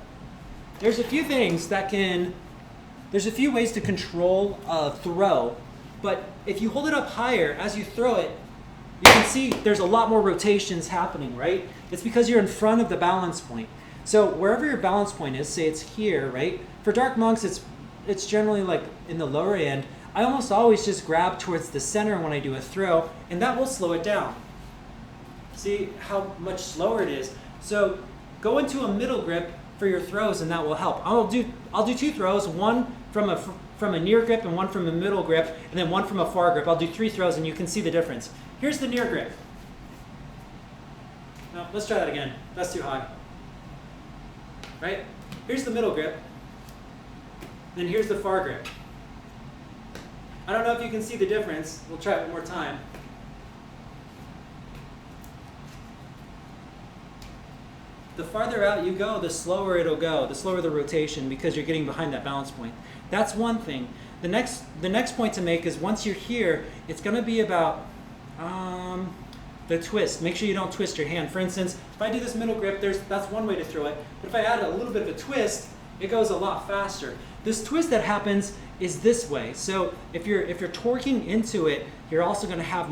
S1: there's a few things there's a few ways to control a throw, but if you hold it up higher as you throw it, you can see there's a lot more rotations happening, right? It's because you're in front of the balance point. So wherever your balance point is, say it's here, right? For Dark Monks, it's generally like in the lower end. I almost always just grab towards the center when I do a throw, and that will slow it down. See how much slower it is? So go into a middle grip for your throws, and that will help. I'll do 2 throws, one from a near grip and one from a middle grip, and then one from a far grip. I'll do 3 throws, and you can see the difference. Here's the near grip. No, let's try that again. That's too high. Right? Here's the middle grip. Then here's the far grip. I don't know if you can see the difference. We'll try it one more time. The farther out you go, the slower it'll go, the slower the rotation, because you're getting behind that balance point. That's one thing. The next point to make is, once you're here, it's going to be about the twist. Make sure you don't twist your hand. For instance, if I do this middle grip, that's one way to throw it. But if I add a little bit of a twist, it goes a lot faster. This twist that happens is this way. So if you're torquing into it, you're also going to have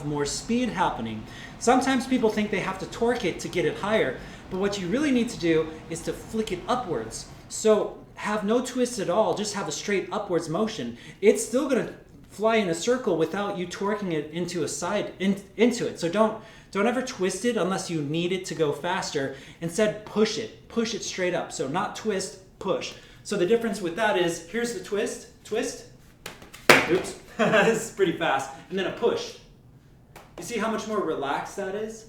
S1: more speed happening. Sometimes people think they have to torque it to get it higher, But what you really need to do is to flick it upwards. So have no twist at all, just have a straight upwards motion. It's still gonna fly in a circle without you torquing it into a side, into it. So don't ever twist it unless you need it to go faster. Instead, push it straight up. So not twist, push. So the difference with that is, here's the twist, oops, this is pretty fast, and then a push. You see how much more relaxed that is?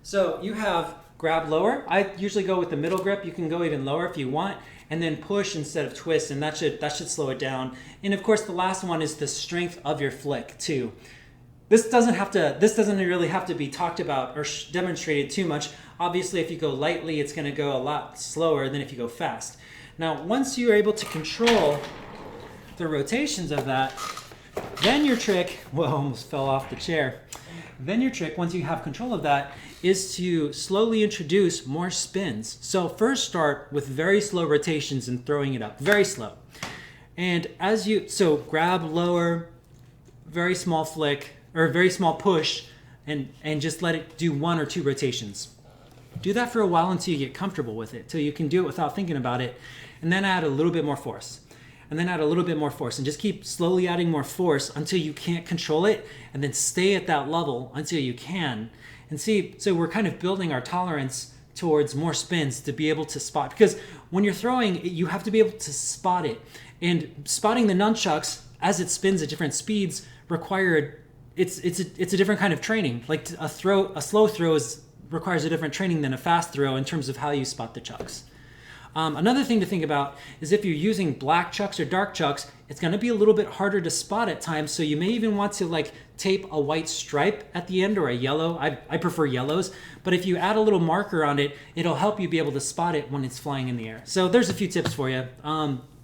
S1: So you have grab lower. I usually go with the middle grip. You can go even lower if you want, and then push instead of twist, and that should slow it down. And of course, the last one is the strength of your flick too. This doesn't really have to be talked about or demonstrated too much. Obviously, if you go lightly, it's going to go a lot slower than if you go fast. Now, once you're able to control the rotations of that, then your trick, whoa, almost fell off the chair. Then your trick, once you have control of that, is to slowly introduce more spins. So first start with very slow rotations and throwing it up, very slow. And so grab lower, very small flick, or very small push, and just let it do 1 or 2 rotations. Do that for a while until you get comfortable with it, till you can do it without thinking about it, and then add a little bit more force. And then add a little bit more force, and just keep slowly adding more force until you can't control it, and then stay at that level until you can. And see, so we're kind of building our tolerance towards more spins to be able to spot, because when you're throwing, you have to be able to spot it. And spotting the nunchucks as it spins at different speeds it's a different kind of training. Like a slow throw requires a different training than a fast throw in terms of how you spot the chucks. Another thing to think about is if you're using black chucks or dark chucks, it's going to be a little bit harder to spot at times. So you may even want to like tape a white stripe at the end or a yellow. I prefer yellows, but if you add a little marker on it, it'll help you be able to spot it when it's flying in the air. So there's a few tips for you.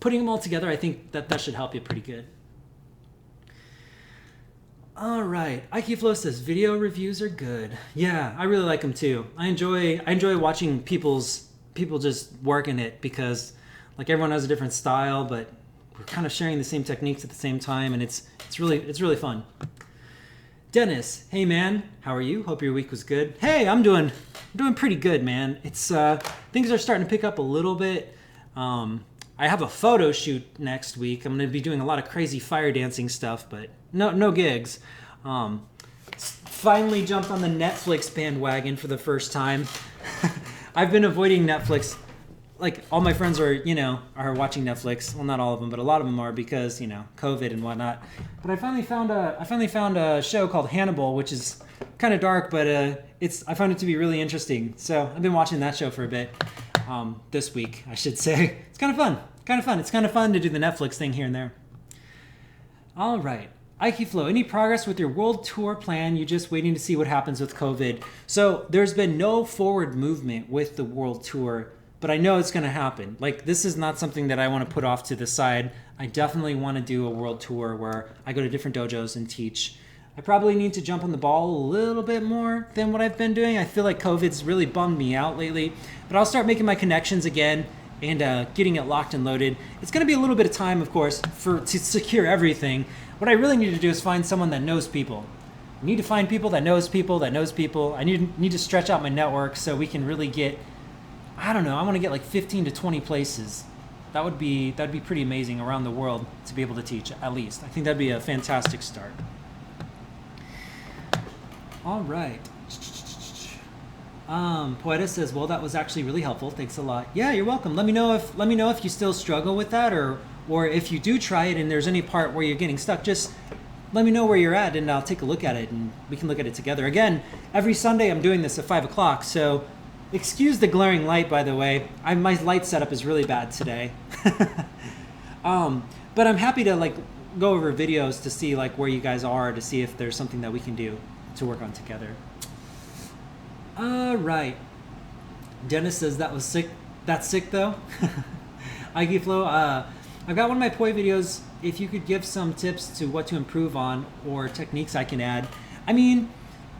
S1: Putting them all together, I think that should help you pretty good. All right, IQFlow says video reviews are good. Yeah, I really like them too. I enjoy watching people just working it, because like everyone has a different style, but we're kind of sharing the same techniques at the same time, and it's really fun. Dennis, hey man, how are you? Hope your week was good. Hey, I'm doing pretty good, man. It's things are starting to pick up a little bit. I have a photo shoot next week. I'm going to be doing a lot of crazy fire dancing stuff, but no gigs. Finally jumped on the Netflix bandwagon for the first time. I've been avoiding Netflix. Like all my friends are watching Netflix. Well, not all of them, but a lot of them are because, COVID and whatnot. But I finally found a show called Hannibal, which is kind of dark, but I found it to be really interesting. So I've been watching that show for a bit. This week, I should say. It's kind of fun. It's kind of fun to do the Netflix thing here and there. All right. IQFlow, any progress with your world tour plan? You're just waiting to see what happens with COVID. So there's been no forward movement with the world tour, but I know it's going to happen. Like, this is not something that I want to put off to the side. I definitely want to do a world tour where I go to different dojos and teach. I probably need to jump on the ball a little bit more than what I've been doing. I feel like COVID's really bummed me out lately, but I'll start making my connections again and getting it locked and loaded. It's going to be a little bit of time, of course, to secure everything. What I really need to do is find someone that knows people. I need to find people that knows people that knows people. I need to stretch out my network so we can really get, I don't know, I want to get like 15 to 20 places. That'd be pretty amazing around the world to be able to teach, at least. I think that'd be a fantastic start. All right. Poeta says, well, that was actually really helpful. Thanks a lot. Yeah, you're welcome. Let me know if you still struggle with that, or if you do try it and there's any part where you're getting stuck, just let me know where you're at and I'll take a look at it and we can look at it together. Again, every Sunday I'm doing this at 5 o'clock, so excuse the glaring light, by the way. My light setup is really bad today. But I'm happy to go over videos to see where you guys are, to see if there's something that we can do to work on together. All right. Dennis says that was sick. That's sick though. IQFlow, I've got one of my poi videos. If you could give some tips to what to improve on or techniques I can add. I mean,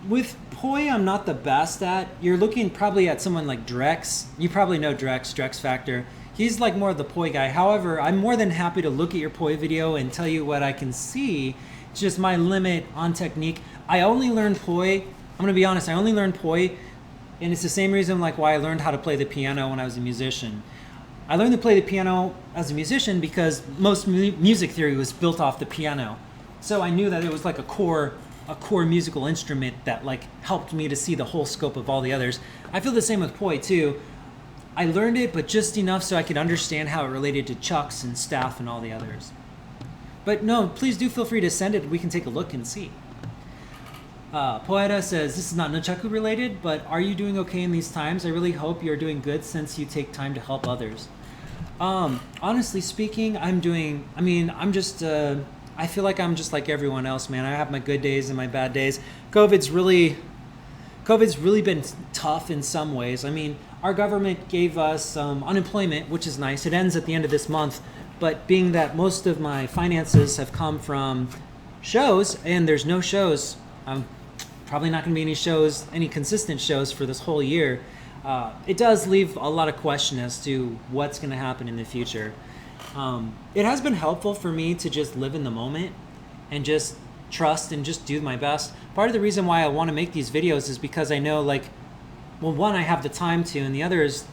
S1: with poi, I'm not the best at. You're looking probably at someone like Drex. You probably know Drex Factor. He's more of the poi guy. However, I'm more than happy to look at your poi video and tell you what I can see. It's just my limit on technique. I only learned poi, I'm going to be honest, I only learned poi And it's the same reason like why I learned how to play the piano when I was a musician. I learned to play the piano as a musician because most music theory was built off the piano. So I knew that it was like a core musical instrument that like helped me to see the whole scope of all the others. I feel the same with poi too. I learned it, but just enough so I could understand how it related to chucks and staff and all the others. But no, please do feel free to send it. We can take a look and see. Poeta says, this is not nunchaku related, but are you doing okay in these times? I really hope you're doing good since you take time to help others. Honestly speaking, I feel like I'm just like everyone else, man. I have my good days and my bad days. COVID's really been tough in some ways. I mean, our government gave us unemployment, which is nice. It ends at the end of this month, but being that most of my finances have come from shows and there's no shows, probably not going to be any consistent shows for this whole year. It does leave a lot of question as to what's going to happen in the future. It has been helpful for me to just live in the moment and just trust and just do my best. Part of the reason why I want to make these videos is because I know one, I have the time to, and the other is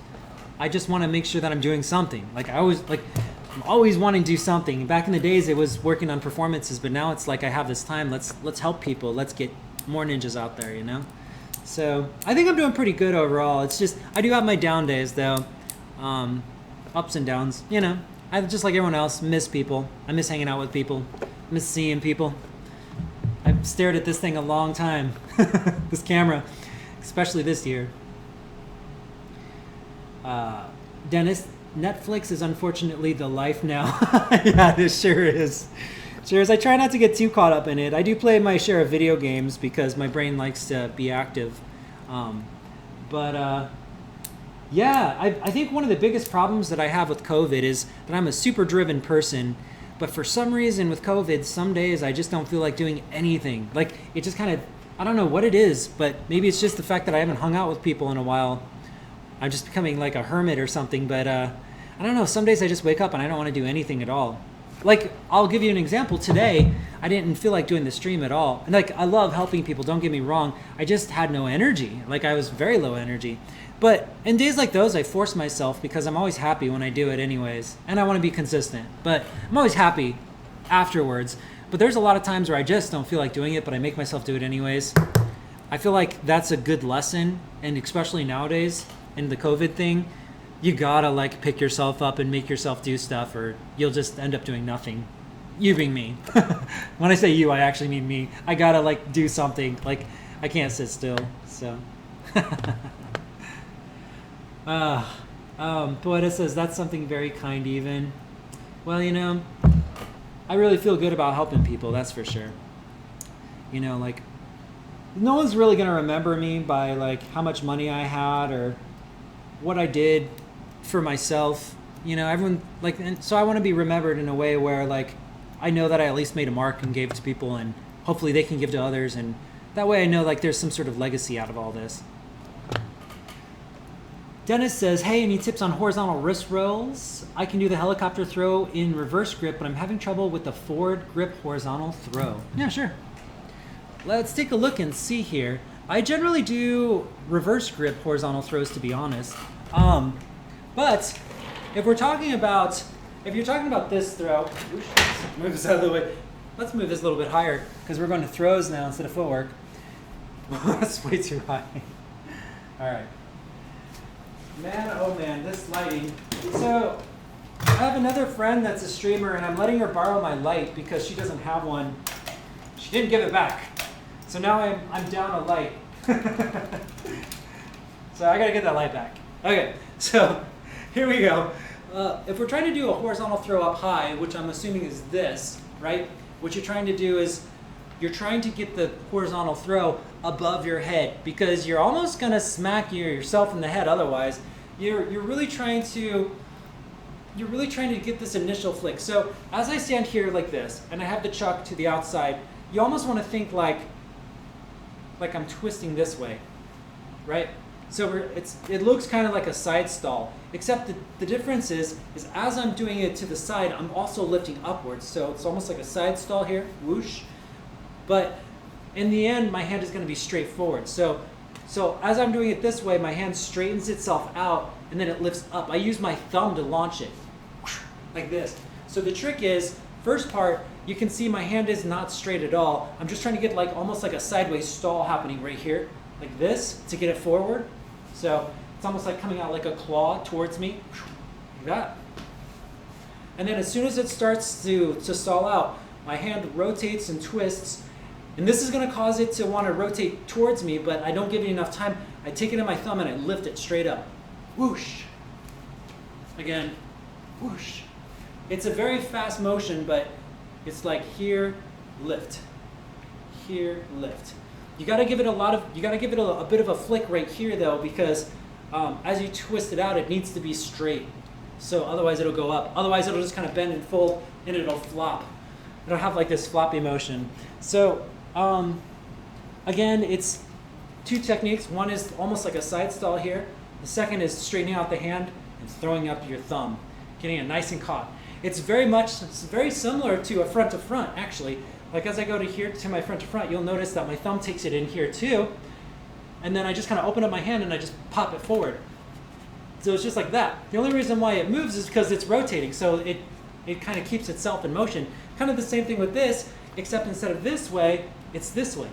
S1: I just want to make sure that I'm doing something. I'm always wanting to do something. Back in the days, it was working on performances, but now it's like I have this time. Let's help people. Let's get more ninjas out there, you know? So I think I'm doing pretty good overall. It's just, I do have my down days though. Ups and downs, you know. I just like everyone else miss people. I miss hanging out with people. I miss seeing people. I've stared at this thing a long time. This camera, especially this year. Dennis, Netflix is unfortunately the life now. Yeah, it sure is. Sure is. I try not to get too caught up in it. I do play my share of video games because my brain likes to be active. Yeah, I think one of the biggest problems that I have with COVID is that I'm a super driven person, but for some reason with COVID, some days I just don't feel like doing anything. Like it just kind of, I don't know what it is, but maybe it's just the fact that I haven't hung out with people in a while. I'm just becoming like a hermit or something, but I don't know, some days I just wake up and I don't want to do anything at all. Like, I'll give you an example. Today, I didn't feel like doing the stream at all. And like, I love helping people, don't get me wrong. I just had no energy. Like, I was very low energy. But in days like those, I force myself because I'm always happy when I do it anyways. And I want to be consistent. But I'm always happy afterwards. But there's a lot of times where I just don't feel like doing it, but I make myself do it anyways. I feel like that's a good lesson. And especially nowadays, in the COVID thing, you gotta like pick yourself up and make yourself do stuff or you'll just end up doing nothing. You being me. When I say you, I actually mean me. I gotta like do something. Like I can't sit still. So Poeta says that's something very kind even. Well, you know, I really feel good about helping people, that's for sure. You know, like no one's really gonna remember me by like how much money I had or what I did for myself, you know, everyone like, and so I want to be remembered in a way where like I know that I at least made a mark and gave to people and hopefully they can give to others, and that way I know like there's some sort of legacy out of all this. Dennis says, hey, any tips on horizontal wrist rolls? I can do the helicopter throw in reverse grip, but I'm having trouble with the forward grip horizontal throw. Yeah, sure. Let's take a look and see here. I generally do reverse grip horizontal throws, to be honest. But if you're talking about this throw, oops, move this out of the way. Let's move this a little bit higher because we're going to throws now instead of footwork. That's way too high. All right. Man, oh man, this lighting. So I have another friend that's a streamer and I'm letting her borrow my light because she doesn't have one. She didn't give it back. So now I'm down a light. So I gotta get that light back. Okay, so here we go. If we're trying to do a horizontal throw up high, which I'm assuming is this, right? What you're trying to do is you're trying to get the horizontal throw above your head because you're almost gonna smack yourself in the head otherwise. You're really trying to get this initial flick. So as I stand here like this and I have the chuck to the outside, you almost want to think like I'm twisting this way, right? So it looks kind of like a side stall, except the difference is as I'm doing it to the side, I'm also lifting upwards. So it's almost like a side stall here, whoosh. But in the end, my hand is going to be straight forward. So So as I'm doing it this way, my hand straightens itself out and then it lifts up. I use my thumb to launch it, like this. So the trick is, first part, you can see my hand is not straight at all. I'm just trying to get like almost like a sideways stall happening right here, like this, to get it forward. So it's almost like coming out like a claw towards me, like that. And then as soon as it starts to stall out, my hand rotates and twists. And this is going to cause it to want to rotate towards me, but I don't give it enough time. I take it in my thumb and I lift it straight up. Whoosh. Again, whoosh. It's a very fast motion, but it's like here, lift. Here, lift. You got to give it a bit of a flick right here though, because as you twist it out, it needs to be straight. So otherwise it'll go up. Otherwise it'll just kind of bend and fold and it'll flop. It'll have like this floppy motion. So again, it's two techniques. One is almost like a side stall here. The second is straightening out the hand and throwing up your thumb, getting it nice and caught. It's very similar to a front to front actually. Like as I go to here to my front to front, you'll notice that my thumb takes it in here too. And then I just kind of open up my hand and I just pop it forward. So it's just like that. The only reason why it moves is because it's rotating. So it kind of keeps itself in motion. Kind of the same thing with this, except instead of this way, it's this way.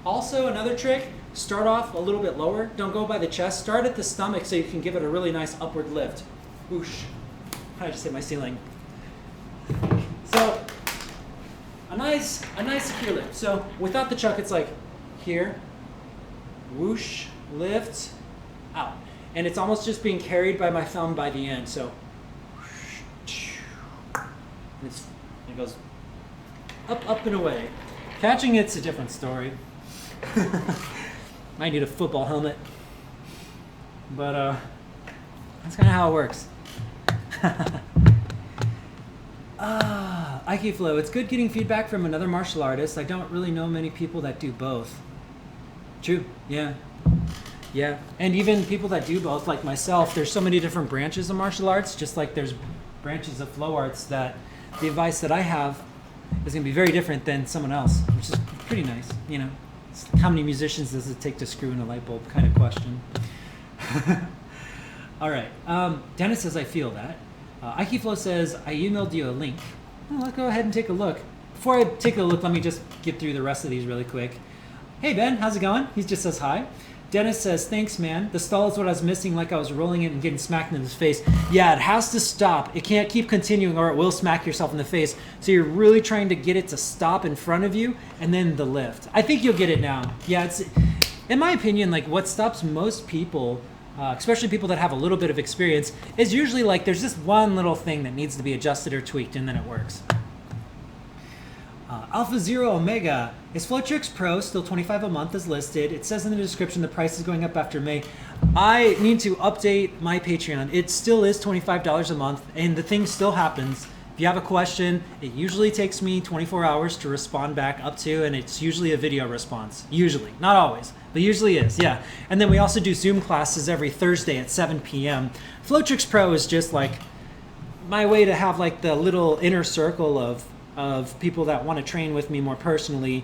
S1: Also, another trick, start off a little bit lower. Don't go by the chest. Start at the stomach so you can give it a really nice upward lift. Whoosh. I just hit my ceiling. So, a nice secure lift. So, without the chuck, it's like here, whoosh, lift, out. And it's almost just being carried by my thumb by the end. So, it goes up and away. Catching it's a different story. Might need a football helmet. But that's kind of how it works. Aiki Flow, it's good getting feedback from another martial artist. I don't really know many people that do both. True, yeah. Yeah, and even people that do both, like myself, there's so many different branches of martial arts, just like there's branches of flow arts that the advice that I have is going to be very different than someone else, which is pretty nice, you know. It's how many musicians does it take to screw in a light bulb kind of question. All right, Dennis says, I feel that. Aiki Flow says, I emailed you a link. Well, let's go ahead and take a look. Before I take a look, let me just get through the rest of these really quick. Hey Ben, how's it going? He just says hi. Dennis says, thanks man. The stall is what I was missing, like I was rolling it and getting smacked in the face. Yeah, it has to stop. It can't keep continuing or it will smack yourself in the face. So you're really trying to get it to stop in front of you and then the lift. I think you'll get it now. Yeah, it's, in my opinion, like what stops most people, especially people that have a little bit of experience, is usually like there's just one little thing that needs to be adjusted or tweaked and then it works. Alpha Zero Omega, is Floatrix Pro still $25 a month as listed? It says in the description the price is going up after May. I need to update my Patreon. It still is $25 a month and the thing still happens. If you have a question, it usually takes me 24 hours to respond back up to, and it's usually a video response. Usually, not always, but usually is, yeah. And then we also do Zoom classes every Thursday at 7 p.m. Floatrix Pro is just like my way to have like the little inner circle of people that want to train with me more personally.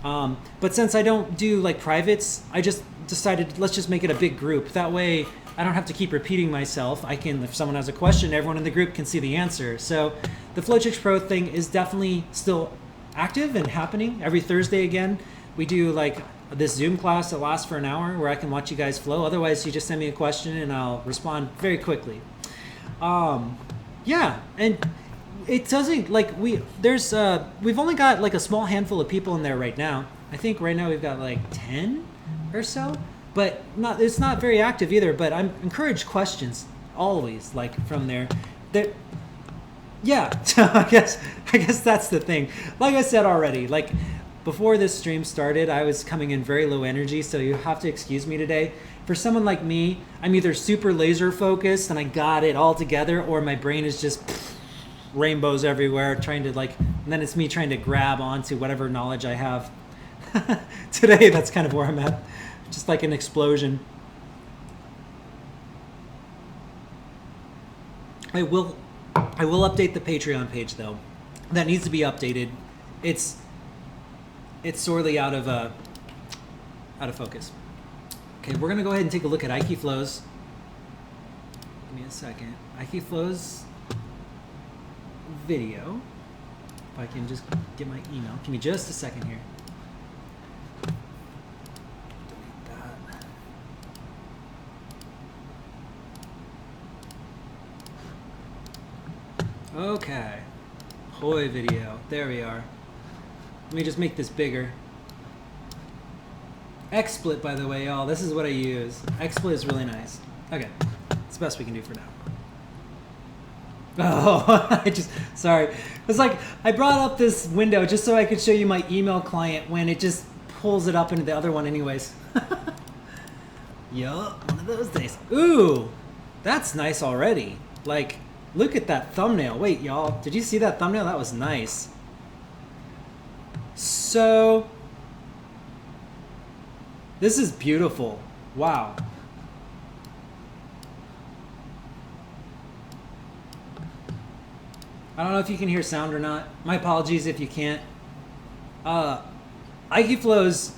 S1: But since I don't do like privates, I just decided let's just make it a big group. That way I don't have to keep repeating myself. I can, if someone has a question, everyone in the group can see the answer. So the Floatrix Pro thing is definitely still active and happening every Thursday again. We do like this Zoom class that lasts for an hour where I can watch you guys flow. Otherwise you just send me a question and I'll respond very quickly. Yeah, and it doesn't like we've only got like a small handful of people in there right now. I think right now we've got like 10 or so, but it's not very active either. But I'm encouraged questions always like from there. Yeah, I guess that's the thing. Like I said already, like before this stream started, I was coming in very low energy, so you have to excuse me today. For someone like me, I'm either super laser focused and I got it all together, or my brain is just rainbows everywhere trying to like, and then it's me trying to grab onto whatever knowledge I have. Today that's kind of where I'm at, just like an explosion. I will update the Patreon page though. That needs to be updated it's sorely out of focus. Okay, we're gonna go ahead and take a look at IQ Flows. Give me a second. IQ Flows video. If I can just get my email. Give me just a second here. Delete that. Okay. Hoi video. There we are. Let me just make this bigger. XSplit, by the way, y'all. This is what I use. XSplit is really nice. Okay. It's the best we can do for now. Oh, sorry. It's like I brought up this window just so I could show you my email client when it just pulls it up into the other one anyways. Yup, one of those days. Ooh, that's nice already. Like, look at that thumbnail. Wait, y'all, did you see that thumbnail? That was nice. So, this is beautiful. Wow. I don't know if you can hear sound or not. My apologies if you can't. IQ Flow's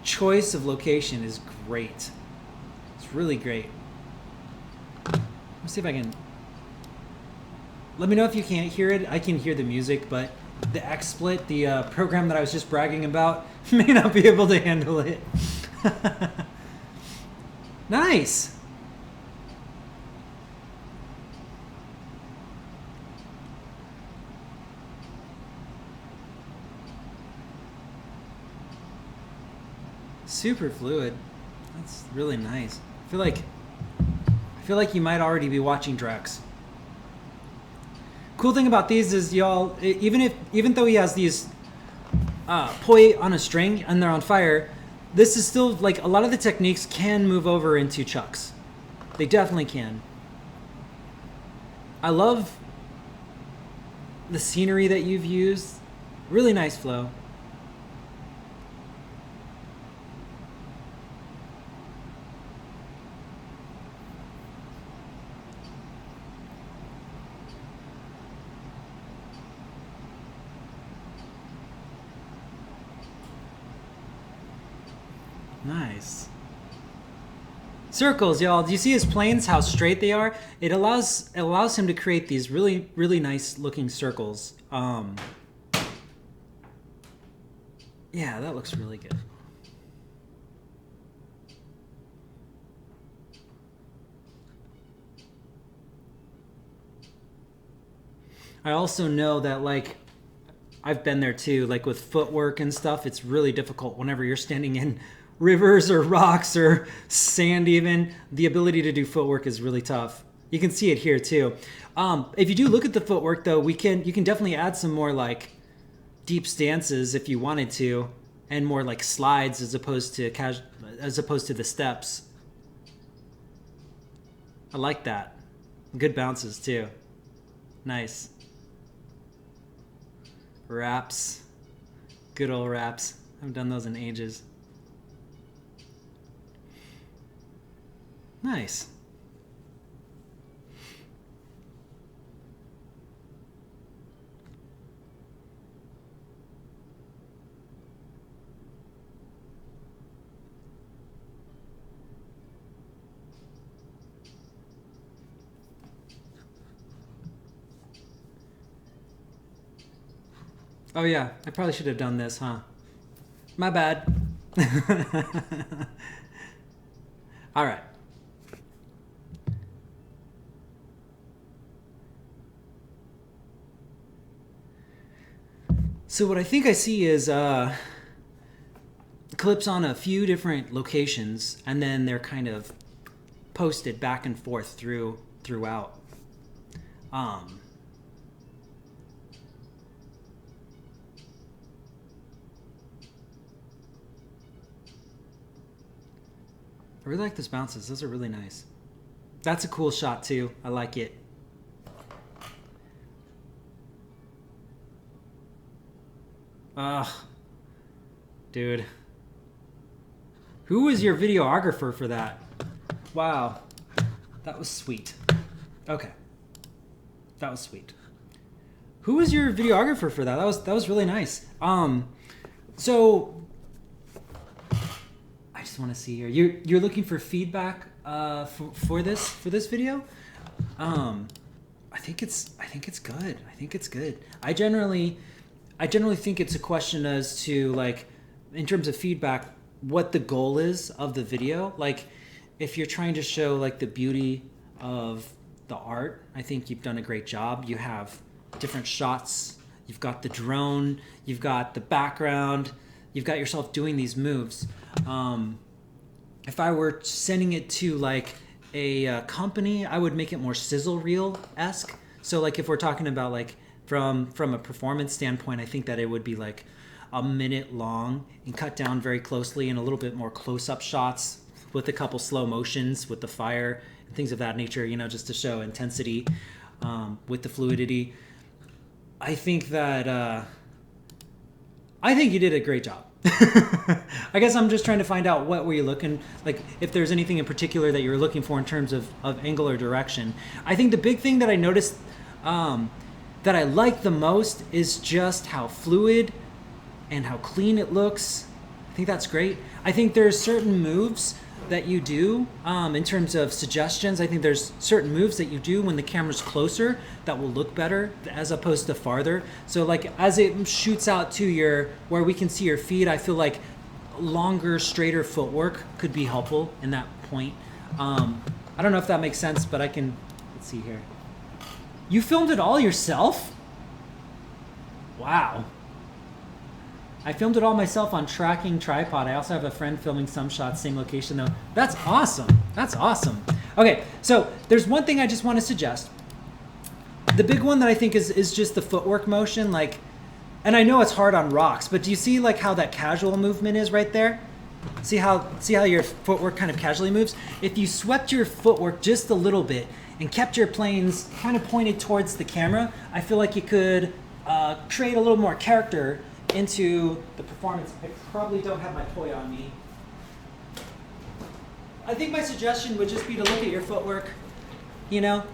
S1: choice of location is great. It's really great. Let's see if I can... Let me know if you can't hear it. I can hear the music, but the XSplit, the program that I was just bragging about, may not be able to handle it. Nice! Super fluid. That's really nice. I feel like you might already be watching Drex. Cool thing about these is, y'all, even though he has these poi on a string and they're on fire, this is still like a lot of the techniques can move over into chucks. They definitely can. I love the scenery that you've used. Really nice flow. Nice. Circles, y'all. Do you see his planes, how straight they are? It allows him to create these really, really nice looking circles. Yeah, that looks really good. I also know that, like, I've been there too, like with footwork and stuff, it's really difficult whenever you're standing in rivers or rocks or sand even. The ability to do footwork is really tough. You can see it here too. If you do look at the footwork though, you can definitely add some more like deep stances if you wanted to, and more like slides as opposed to the steps. I like that. Good bounces too. Nice. Wraps. Good old wraps. I haven't done those in ages. Nice. Oh yeah, I probably should have done this, huh? My bad. All right. So what I think I see is clips on a few different locations, and then they're kind of posted back and forth throughout. I really like those bounces. Those are really nice. That's a cool shot too. I like it. Ugh. Dude. Who was your videographer for that? Wow. That was sweet. Okay. That was sweet. who was your videographer for that? That was really nice. So I just want to see here. You're looking for feedback for this video. I think it's good. I think it's good. I generally think it's a question as to, like, in terms of feedback, what the goal is of the video. Like, if you're trying to show, like, the beauty of the art, I think you've done a great job. You have different shots. You've got the drone. You've got the background. You've got yourself doing these moves. If I were sending it to, like, a company, I would make it more sizzle reel-esque. So, like, if we're talking about, like, from a performance standpoint, I think that it would be like a minute long and cut down very closely, and a little bit more close-up shots with a couple slow motions with the fire and things of that nature, you know, just to show intensity with the fluidity. I think that I think you did a great job. I guess I'm just trying to find out what were you looking, like, if there's anything in particular that you were looking for in terms of angle or direction. I think the big thing that I noticed that I like the most is just how fluid and how clean it looks. I think that's great. I think there's certain moves that you do in terms of suggestions. I think there's certain moves that you do when the camera's closer that will look better as opposed to farther. So, like, as it shoots out to where we can see your feet, I feel like longer, straighter footwork could be helpful in that point. I don't know if that makes sense, but let's see here. You filmed it all yourself? Wow. I filmed it all myself on tracking tripod. I also have a friend filming some shots, same location though. That's awesome. That's awesome. Okay, so there's one thing I just want to suggest. The big one that I think is just the footwork motion, like, and I know it's hard on rocks, but do you see, like, how that casual movement is right there? See how your footwork kind of casually moves? If you swept your footwork just a little bit and kept your planes kind of pointed towards the camera, I feel like you could create a little more character into the performance. I probably don't have my toy on me. I think my suggestion would just be to look at your footwork, you know,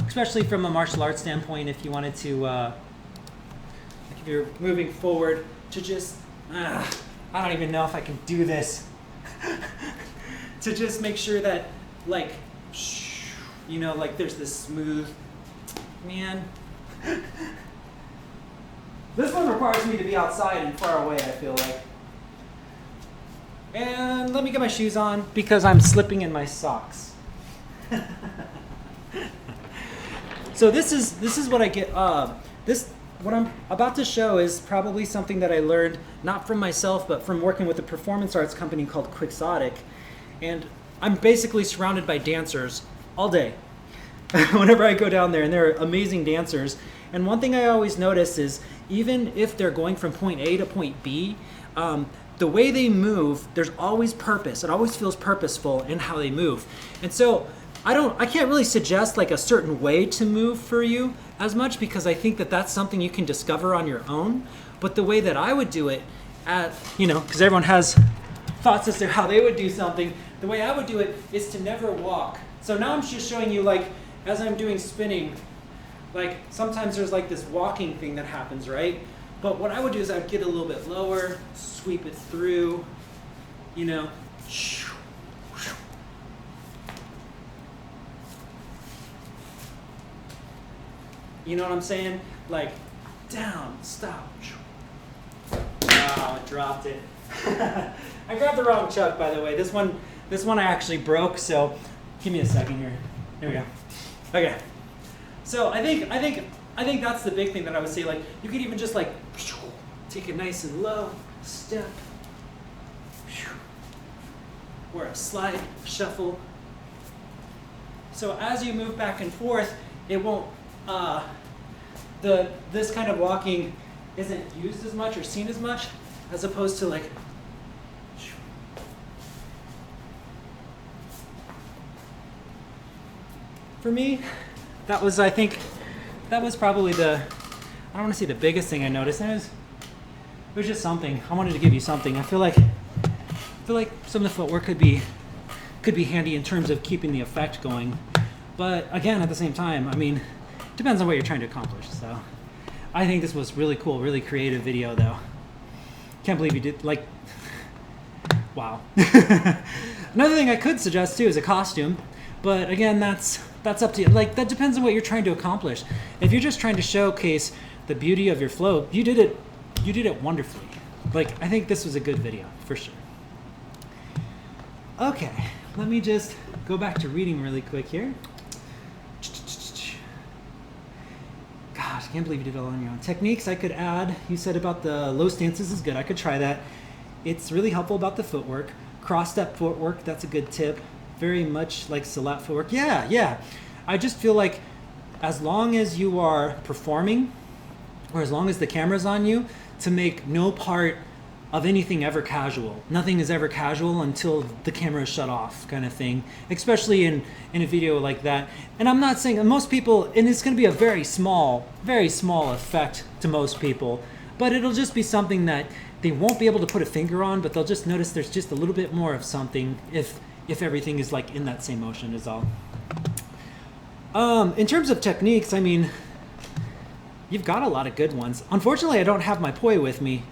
S1: especially from a martial arts standpoint, if you wanted to, like, if you're moving forward, to just, I don't even know if I can do this, to just make sure that, like, you know, like, there's this smooth, man. This one requires me to be outside and far away, I feel like. And let me get my shoes on because I'm slipping in my socks. So this is what I get. What I'm about to show is probably something that I learned not from myself, but from working with a performance arts company called Quixotic. And I'm basically surrounded by dancers all day whenever I go down there, and they're amazing dancers. And one thing I always notice is, even if they're going from point A to point B, the way they move, there's always purpose. It always feels purposeful in how they move. And so I can't really suggest, like, a certain way to move for you as much, because I think that that's something you can discover on your own. But the way that I would do it, you know, because everyone has thoughts as to how they would do something, the way I would do it is to never walk. So now I'm just showing you, like, as I'm doing spinning, like, sometimes there's, like, this walking thing that happens, right? But what I would do is I'd get a little bit lower, sweep it through, you know. You know what I'm saying? Like, down, stop. Wow, I dropped it. I grabbed the wrong chuck, by the way. This one I actually broke, so give me a second here. Here we go. Okay. So I think that's the big thing that I would say. Like, you could even just, like, take it nice and low, step, or a slide, shuffle. So as you move back and forth, it won't, this kind of walking isn't used as much or seen as much, as opposed to, like, for me, I think that was probably I don't want to say the biggest thing I noticed. It was just something. I wanted to give you something. I feel like some of the footwork could be handy in terms of keeping the effect going. But again, at the same time, I mean, Depends on what you're trying to accomplish. So I think this was really cool, really creative video though. Can't believe you did, like, wow. Another thing I could suggest too is a costume, but again, that's up to you. Like, that depends on what you're trying to accomplish. If you're just trying to showcase the beauty of your float, you did it wonderfully. Like, I think this was a good video for sure. Okay, let me just go back to reading really quick here. Gosh, I can't believe you did it all on your own. Techniques I could add. You said about the low stances is good. I could try that. It's really helpful about the footwork. Cross-step footwork, that's a good tip. Very much like Salat footwork. Yeah. I just feel like as long as you are performing, or as long as the camera's on you, to make no part of anything ever casual. Nothing is ever casual until the camera is shut off, kind of thing. Especially in a video like that. And I'm not saying most people, and it's going to be a very small effect to most people, but it'll just be something that they won't be able to put a finger on, but they'll just notice there's just a little bit more of something if everything is like in that same motion is all. In terms of techniques, I mean, you've got a lot of good ones. Unfortunately, I don't have my poi with me.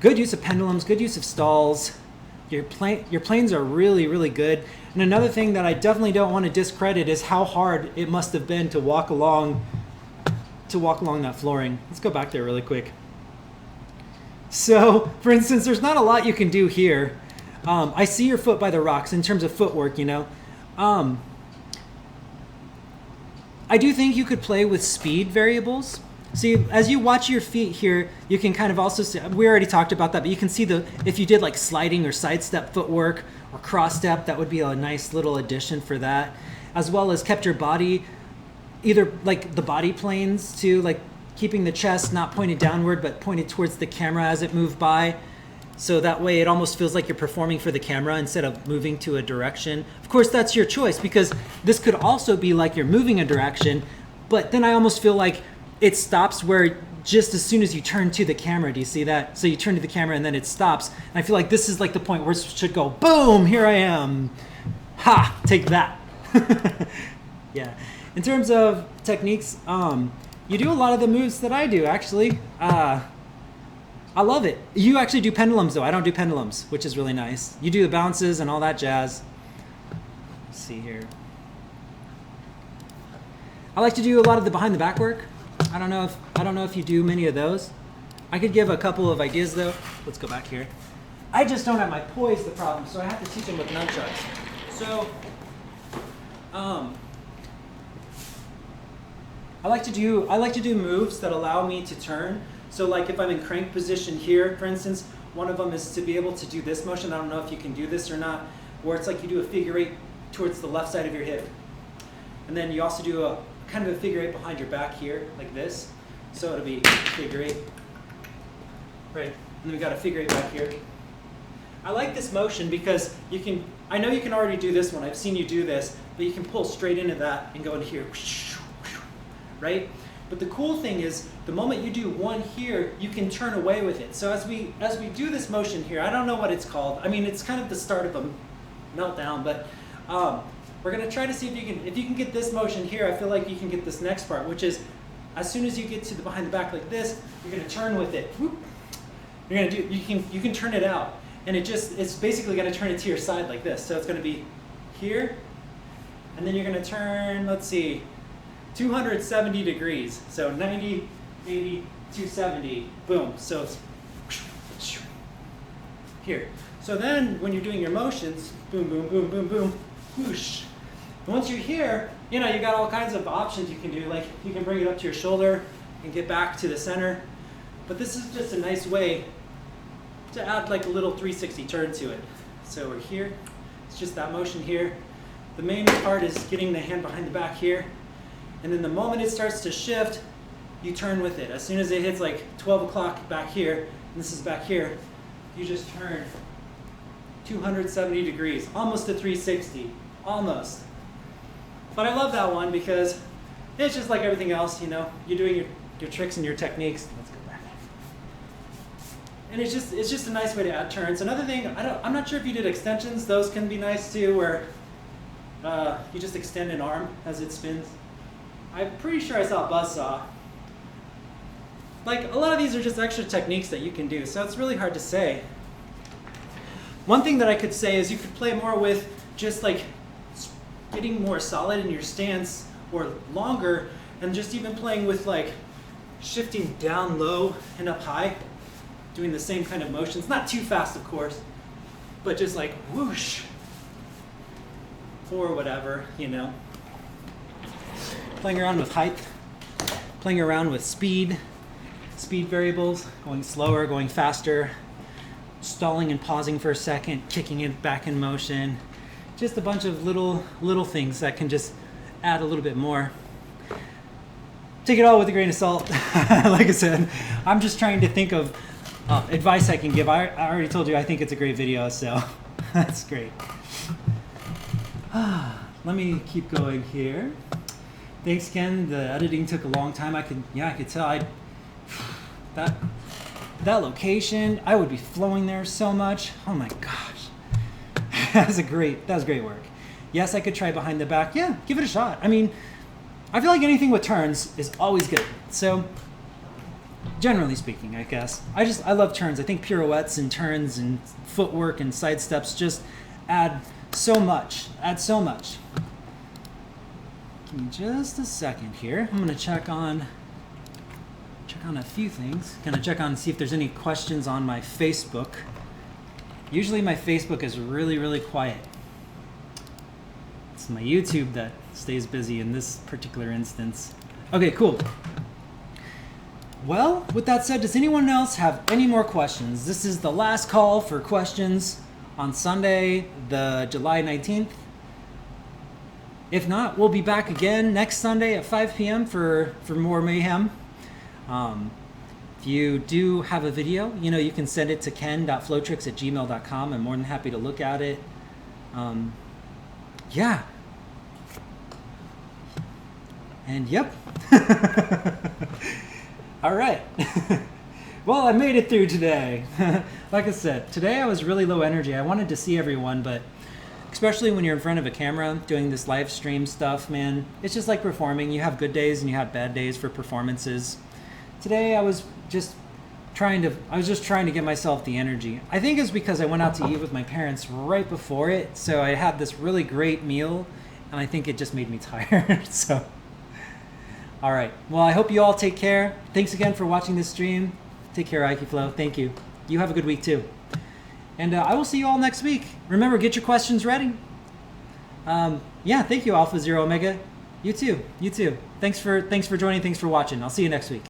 S1: Good use of pendulums, good use of stalls. Your planes are really, really good. And another thing that I definitely don't want to discredit is how hard it must have been to walk along that flooring. Let's go back there really quick. So, for instance, there's not a lot you can do here. I see your foot by the rocks in terms of footwork, you know. I do think you could play with speed variables. See, as you watch your feet here, you can kind of also see, we already talked about that, but you can see if you did like sliding or sidestep footwork or cross step, that would be a nice little addition for that. As well as kept your body, either like the body planes too, like keeping the chest not pointed downward, but pointed towards the camera as it moved by. So that way it almost feels like you're performing for the camera instead of moving to a direction. Of course, that's your choice, because this could also be like you're moving a direction, but then I almost feel like it stops where just as soon as you turn to the camera. Do you see that? So you turn to the camera and then it stops. And I feel like this is like the point where it should go, boom, here I am. Ha, take that. Yeah. In terms of techniques, you do a lot of the moves that I do, actually. I love it. You actually do pendulums, though. I don't do pendulums, which is really nice. You do the bounces and all that jazz. Let's see here. I like to do a lot of the behind the back work. I don't know if you do many of those. I could give a couple of ideas, though. Let's go back here. I just don't have my poise, the problem, so I have to teach them with nunchucks. So, I like to do moves that allow me to turn. So like if I'm in crank position here, for instance, one of them is to be able to do this motion. I don't know if you can do this or not, where it's like you do a figure eight towards the left side of your hip. And then you also do a kind of a figure eight behind your back here, like this. So it'll be figure eight. Right, and then we got a figure eight back here. I like this motion because you can, I know you can already do this one, I've seen you do this, but you can pull straight into that and go into here, right? But the cool thing is, the moment you do one here, you can turn away with it. So as we do this motion here, I don't know what it's called. I mean, it's kind of the start of a meltdown, but we're gonna try to see if you can get this motion here. I feel like you can get this next part, which is as soon as you get to the behind the back like this, you're gonna turn with it. Whoop. You're gonna do, you can turn it out, and it's basically gonna turn it to your side like this. So it's gonna be here, and then you're gonna turn, let's see, 270 degrees. So 90, 80, 270, boom. So it's here. So then when you're doing your motions, boom, boom, boom, boom, boom, whoosh. And once you're here, you know, you got all kinds of options you can do. Like you can bring it up to your shoulder and get back to the center. But this is just a nice way to add like a little 360 turn to it. So we're here. It's just that motion here. The main part is getting the hand behind the back here. And then the moment it starts to shift, you turn with it. As soon as it hits like 12 o'clock back here, and this is back here, you just turn 270 degrees, almost to 360, almost. But I love that one because it's just like everything else, you know, you're doing your tricks and your techniques. Let's go back. And it's just a nice way to add turns. Another thing, I'm not sure if you did extensions, those can be nice too, where you just extend an arm as it spins. I'm pretty sure I saw a buzzsaw. Like, a lot of these are just extra techniques that you can do, so it's really hard to say. One thing that I could say is you could play more with just like getting more solid in your stance or longer, and just even playing with like shifting down low and up high, doing the same kind of motions. Not too fast, of course, but just like whoosh or whatever, you know. Playing around with height, playing around with speed variables, going slower, going faster, stalling and pausing for a second, kicking it back in motion. Just a bunch of little things that can just add a little bit more. Take it all with a grain of salt. Like I said, I'm just trying to think of advice I can give. I already told you I think it's a great video, so that's great. Let me keep going here. Thanks again. The editing took a long time. I could tell. That location, I would be flowing there so much. Oh my gosh. That was great work. Yes, I could try behind the back. Yeah, give it a shot. I mean, I feel like anything with turns is always good. So, generally speaking, I guess. I love turns. I think pirouettes and turns and footwork and side steps just add so much. Give me just a second here. I'm gonna check on a few things. Gonna check on see if there's any questions on my Facebook. Usually my Facebook is really quiet. It's my YouTube that stays busy in this particular instance. Okay, cool. Well, with that said, does anyone else have any more questions? This is the last call for questions on Sunday, the July 19th. If not, we'll be back again next Sunday at 5 p.m. for more mayhem. If you do have a video, you can send it to ken.flowtricks@gmail.com. I'm more than happy to look at it. Yeah. And yep. All right. Well, I made it through today. Like I said, today I was really low energy. I wanted to see everyone, but especially when you're in front of a camera doing this live stream stuff, man, it's just like performing. You have good days and you have bad days for performances. Today I was just trying to get myself the energy. I think it's because I went out to eat with my parents right before it, so I had this really great meal, and I think it just made me tired. So, all right. Well, I hope you all take care. Thanks again for watching this stream. Take care, Aikiflow. Thank you. You have a good week too. And I will see you all next week. Remember, get your questions ready. Yeah, thank you, Alpha Zero Omega. You too. Thanks for joining. Thanks for watching. I'll see you next week.